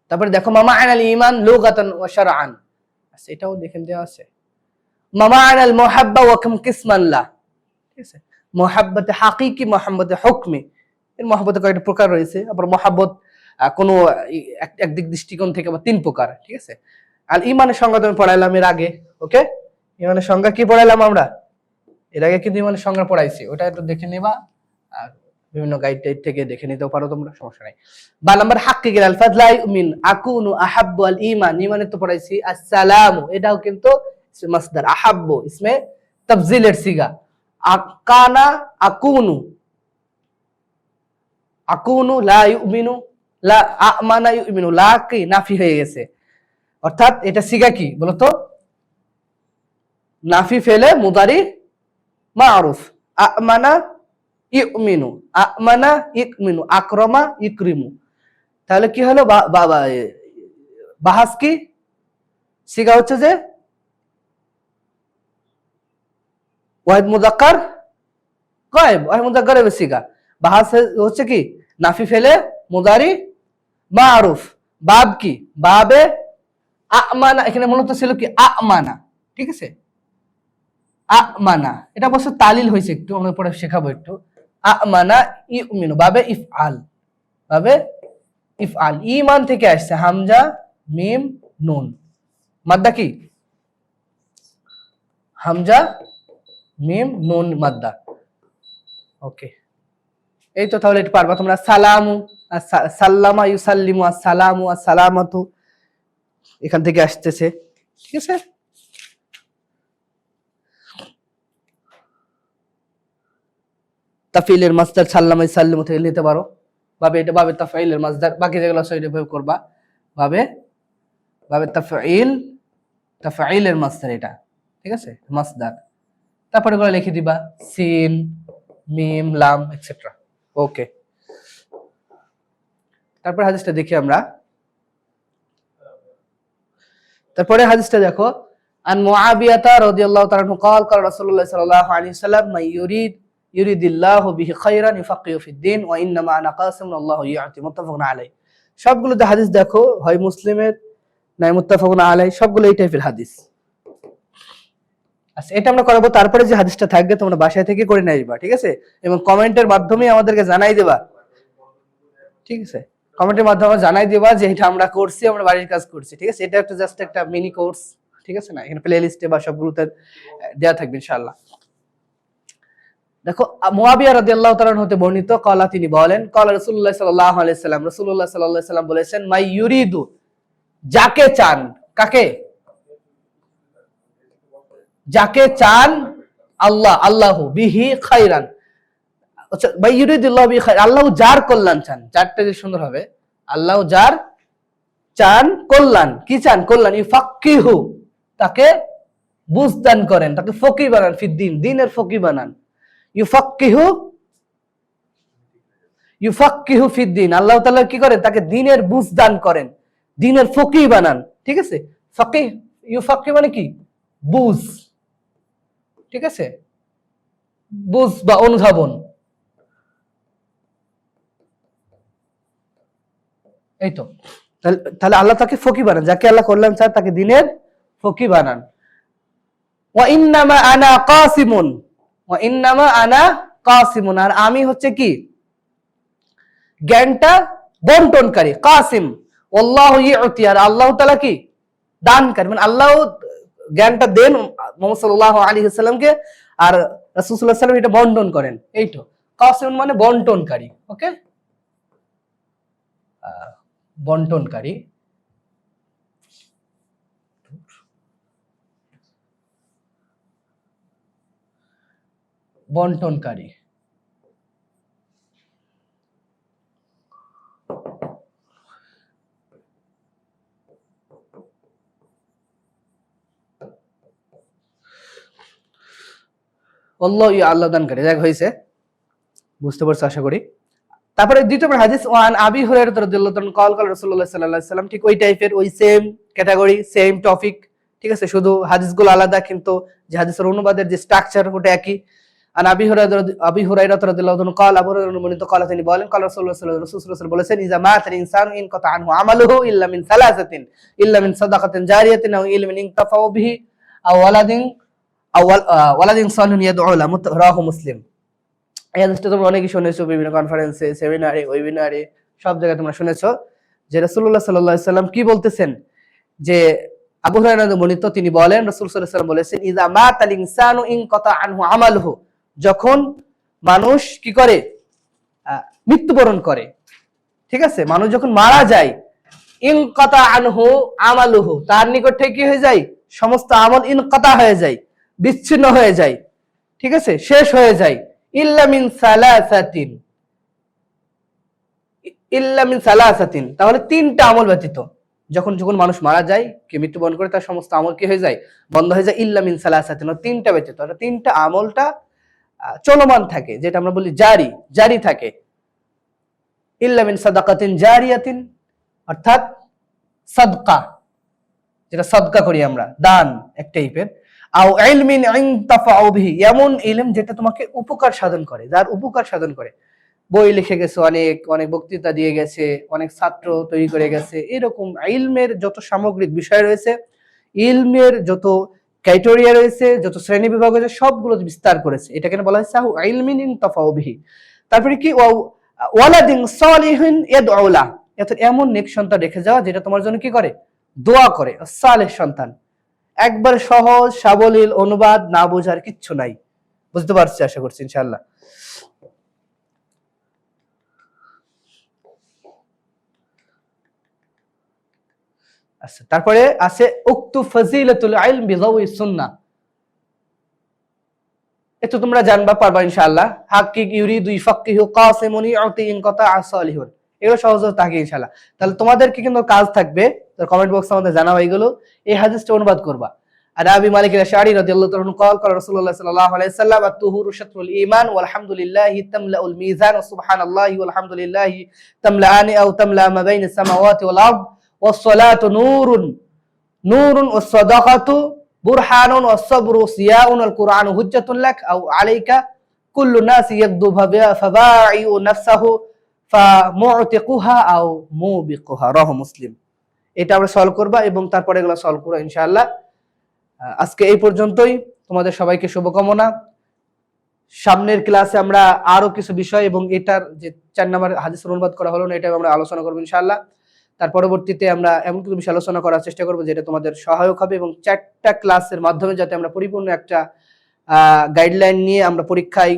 S1: তারপরে দেখো মামাআনাল ঈমান লুগাতান ওয়া শারআন, আচ্ছা এটাও দেখেন দেওয়া আছে। মামাআনাল মুহাব্বা ওয়া কাম কিসমান লা, ঠিক আছে, মুহাব্বতে হাকিকি, মুহাব্বতে হুকমি, এর মুহাব্বতে কয়েকটা প্রকার রয়েছে। আবার মুহাব্বত কোনো একদিক দৃষ্টিকোণ থেকে বা তিন প্রকার, ঠিক আছে। আল ঈমানের সংজ্ঞা আমি পড়াইলাম এর আগে, ওকে। ইমানের সংজ্ঞা কি পড়াইলাম আমরা? এর আগে কিন্তু ইমানের সংজ্ঞা পড়াইছি, ওটা একটু দেখে নেবা, আর বিভিন্ন গাইড টাইড থেকে দেখে নিতেও পারো তোমরা, সমস্যা নাই। বা নাম্বার হাক্কিকিল আলফাজ লা ইউমিন আকুনু আহাব্বু আল ঈমান, ঈমানে তো পড়াইছি আসসালামু, এটাও কিন্তু মাসদার, আহাব্বু ইসমে তাফজিলের সিগা, আকানা আকুনু, আকুনু লা ইউমিনু, লা আমানা ইউমিনু, লা কি নাফি হয়ে গেছে, অর্থাৎ এটা সিগা কি বলতো? নাফি ফেলে মুদারি মারুফ, আমানা ইউমিনু, আমানা ইকমিনু, আকরামা ইকরিমু, তাহলে কি হলো? বাহাস কি সিগা হচ্ছে যে ওয়াহিদ মুযাক্কার গায়েব, ওয়াহিদ মুযাক্কার গায়েব সিগা। বাহাস হচ্ছে কি নাফি ফেলে মুদারি মারুফ, বাব কি বাবে আমানা, এখানে মূলত ছিল কি আমানা, ঠিক আছে, আমানা, এটা অবশ্য তালিল হয়েছে একটু, আমরা পরে শেখাবো একটু। আমানা ইউমিনু, বাবে ইফআল, বাবে ইফআল, ঈমান থেকে আসছে, হামজা মিম নুন, মাদ্দা কি হামজা মিম নুন মাদ্দা। ওকে, এই তো, তাহলে এটা পারবা তোমরা। সালামু, সাল্লামা ইউসাল্লিমু, আসসালামু আসসালামাতু, এখান থেকে আসতেছে, ঠিক আছে। তাফিলের মাসদার সাল্লামা ইউসাল্লিমু থেকে নিতে পারো, বাবে এটা বাবে তাফঈলের মাসদার, বাকি যেগুলো আছে ওইটা প্রয়োগ করবা, বাবে তাফঈলের মাসদার এটা, ঠিক আছে, মাসদার। তারপরে করে লিখে দিবা সিন মিম লাম এটসেট্রা। ওকে, তারপরে হাদিসটা দেখি আমরা। তারপরে হাদিসটা দেখো, আন মুআবিয়াতা রাদিয়াল্লাহু তাআলা আনহু قال قال رسول الله صلى الله عليه وسلم من يريد الله به خيرا يفقهه في الدين وانما انا قاسم الله يعطي متفق عليه। সবগুলোতে হাদিস দেখো, হয় মুসলিমের নাই মুত্তাফাকুন আলাইহি, সবগুলো এই টাইপের হাদিস। আচ্ছা, এটা আমরা করাবো, তারপরে যে হাদিসটা থাকবে তোমরা বাসায় থেকে করে নিয়ে আসবা, ঠিক আছে, এবং কমেন্টের মাধ্যমে আমাদেরকে জানাই দেবা, ঠিক আছে, কমেন্টের মাধ্যমে জানাই দেবা যে এটা আমরা করছি, আমরা বাড়ির কাজ করছি, ঠিক আছে। এটা একটা জাস্ট একটা মিনি কোর্স, ঠিক আছে না, এখানে প্লে লিস্টে বা সবগুলোতে দেয়া থাকবে ইনশাআল্লাহ। দেখো, মুআবিয়া রাদিয়াল্লাহু তাআলা হতে বর্ণিত, কলা তিনি বলেন, কলা রাসূলুল্লাহ সাল্লাল্লাহু আলাইহি সাল্লাম, রাসূলুল্লাহ সাল্লাল্লাহু আলাইহি সাল্লাম বলেছেন, মাই ইউরিদু, যাকে চান, কাকে? যাকে চান আল্লাহ, আল্লাহু বিহি খায়রান, আচ্ছা, মাই ইউরিদুল্লাহু বিহি খায়রান, আল্লাহ যার কল্যাণ চান, যারটা যে সুন্দর হবে, আল্লাহ যার চান কল্যাণ, কি চান? কল্যাণ, ইউফাক্কিহু, তাকে বুঝদান করেন, তাকে ফকি বানান, ফিদ্দিন, দ্বীনের ফকি বানান, ইউফাক্কিহু ফিদ্দিন, আল্লাহ তাআলা কি করেন? তাকে দ্বীনের বুঝদান করেন, দ্বীনের ফকি বানান, ঠিক আছে। ফকি, ইউফাক্কি মানে কি? বুঝ, ঠিক আছে, বুঝ বা অনুধাবন, এই তো। তাহলে আল্লাহ তাকে ফকি বানান, যাকে আল্লাহ কল্যাণ চান তাকে দ্বীনের ফকি বানান। ওয়া ইন্নামা আনা কাসিমুন, ওয়া ইন্নামা আনা কাসিমুন, আর আমি হচ্ছে কি জ্ঞানটা বন্টনকারী, কাসিম। আল্লাহু ইউতি, আর আল্লাহ তাআলা কি দানকারী, মানে আল্লাহ জ্ঞানটা দেন মুহাম্মদ সাল্লাল্লাহু আলাইহি ওয়াসাল্লামকে, আর রাসূল সাল্লাল্লাহু আলাইহি ওয়াসাল্লাম এটা বন্টন করেন, এই তো। কাসিম মানে বন্টনকারী, ওকে, বন্টনকারী। বন্টনকারী, আল্লাহ আল্লাহ দানকারী, যাক হয়েছে, বুঝতে পারছো আশা করি। তারপরে দ্বিতীয় হাদিস, ওয়ান আবি হুরায়রা রাদিয়াল্লাহু তাআলা ক্বাল ক্বাল রাসূলুল্লাহ সাল্লাল্লাহু আলাইহি ওয়াসাল্লাম, ঠিক ওই টাইপের, ওই সেম ক্যাটাগরি, সেম টপিক, ঠিক আছে, শুধু হাদিসগুলো আলাদা, কিন্তু যে হাদিসের অনুবাদের যে স্ট্রাকচার ওটা একই। আন আবি হুরায়রা রাদিয়াল্লাহু তাআলা ক্বাল, আবু হুরায়রা বর্ণিত, ক্বাল তিনি বলেন, ক্বাল রাসূলুল্লাহ সাল্লাল্লাহু আলাইহি ওয়াসাল্লাম বলেছেন, ইযা মাতাল ইনসানু ইন কাতা আনহু আমালুহু ইল্লা মিন সালাসাতিন, ইল্লা মিন সাদাকাতিন জারিয়াতিন আও ইলমিন ইনতাফাউ বিহি আও ওয়ালাদিন সালিহুন ইয়াদউ লাহু, রাওয়াহু মুসলিম। এই হাদিসটা তোমরা অনেকেই শুনেছো, বিভিন্ন কনফারেন্সে, সেমিনারে, ওয়েবিনারে, সব জায়গায় তোমরা শুনেছো যে রাসূলুল্লাহ সাল্লাল্লাহু আলাইহি ওয়াসাল্লাম কি বলতেছেন, যে আবু হুরায়রা বর্ণিত, তিনি বলেন রাসূল সাল্লাল্লাহু আলাইহি ওয়াসাল্লাম বলেছেন, ইযা মাতাল ইনসানু ইনকাতা আনহু আমালুহু, যখন মানুষ কি করে, মৃত্যুবরণ করে, ঠিক আছে, মানুষ যখন মারা যায়, ইনকাতা আনহু আমালুহু, তার নিকট থেকে কি হয়ে যায়, সমস্ত আমল ইনকাতা হয়ে যায়, বিচ্ছিন্ন হয়ে যায়, ঠিক আছে, শেষ হয়ে যায়। ইল্লা মিন সালাসাতিন, ইল্লা মিন সালাসাতিন, তাহলে তিনটা আমল ব্যতীত, যখন যখন মানুষ মারা যায়, কি মৃত্যুবরণ করে, তার সমস্ত আমল কি হয়ে যায়, বন্ধ হয়ে যায়। ইল্লা মিন সালাসাতিন, তিনটা ব্যতীত, তিনটা আমলটা চলমান থাকে, যেটা আমরা বলি জারি, জারি থাকে। ইল্লা মিন সাদাকাতিন জারিয়াতিন, অর্থাৎ সাদকা, যেটা সাদকা করি আমরা, দান এক টাইপের। আও ইলমিন ইনতাফাউ বিহি, এমন ইলম যেটা তোমাকে উপকার সাধন করে, যার উপকার সাধন করে, বই লিখে গেছে, অনেক অনেক বক্তৃতা দিয়ে গেছে, অনেক ছাত্র তৈরি করে গেছে, এরকম ইলমের যত সামগ্রিক বিষয় রয়েছে, ইলমের যত ক্রাইটেরিয়া রয়েছে, যত শ্রেণী বিভাগ রয়েছে, সবগুলো বিস্তার করেছে, এটাকে বলা হয়েছে আও ইলমিন ইনতাফাউ বিহি। তারপরে কি, ওয়ালাদিন সালিহিন ইয়াদউ লা, এমন নেক সন্তান রেখে যাওয়া যেটা তোমার জন্য কি করে, দোয়া করে, সালেহ সন্তান। একবার সহজ সাবলীল অনুবাদ, না বোঝার কিচ্ছু নাই, বুঝতে পারছি আশা করছি ইনশাআল্লাহ। আচ্ছা, তারপরে আছে উক্তু ফাজিলাতুল ইলম বিযাওয়ি সুন্নাহ, এটা তোমরা জানবা পারবা ইনশাআল্লাহ। হাক্কিক ইউরিদু ইফাক্কিহু কাসিমুন ইউতি ইনকাতা আসালিহুন, এগুলো সহজ থাকে ইনশাআল্লাহ। তাহলে তোমাদেরকে কিন্তু কাজ থাকবে, তো কমেন্ট বক্সে আমাদের জানাও এইগুলো, এই হাদিসটা অনুবাদ করবা। আর আবি মালিক আল-আশআরী রাদিয়াল্লাহু তাআলা قال রাসূলুল্লাহ সাল্লাল্লাহু আলাইহি ওয়াসাল্লাম আত-তুহুরু শাতরুল ঈমান ওয়াল হামদুলিল্লাহি তামলাউল মিজান ওয়া সুবহানাল্লাহি ওয়াল হামদুলিল্লাহি তামলাআনি আও তামলা মা বাইনাস সামাওয়াতি ওয়াল আরদ ওয়াস সালাতু নূরুন নূরুন ওয়াস সাদাকাতু বুরহানুন ওয়াস সাবরু সিয়াউন ওয়াল কুরআনু হুজ্জাতুন লাক আও আলাইকা কুল্লু নাসি ইয়াগদু ফাবাইউ নাফসাহু ফামুতিকুহা আও মুবিকুহা, রাহ মুসলিম। এটা আমরা সলভ করবা এবং তারপরে এগুলো সলভ করব ইনশাআল্লাহ। আজকে এই পর্যন্তই, তোমাদের সবাইকে শুভকামনা। সামনের ক্লাসে আমরা আরো কিছু বিষয় এবং এটার যে 4 নম্বর হাদিসের অনুবাদ করা হলো না, এটা আমরা আলোচনা করব ইনশাআল্লাহ। তার পরবর্তীতে আমরা এমন কিছু বিষয় আলোচনা করার চেষ্টা করব যেটা তোমাদের সহায়ক হবে, এবং 4টা ক্লাসের মাধ্যমে যাতে আমরা পরিপূর্ণ একটা গাইডলাইন নিয়ে আমরা পরীক্ষায়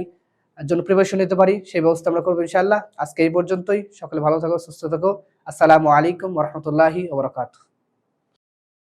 S1: জন্য প্রিপারেশন নিতে পারি, সেই ব্যবস্থা আমরা করব ইনশাআল্লাহ। আজকে এই পর্যন্তই, সকলে ভালো থাকো, সুস্থ থাকো। আসসালামু আলাইকুম ওয়া রাহমাতুল্লাহি ওয়া বারাকাতুহু।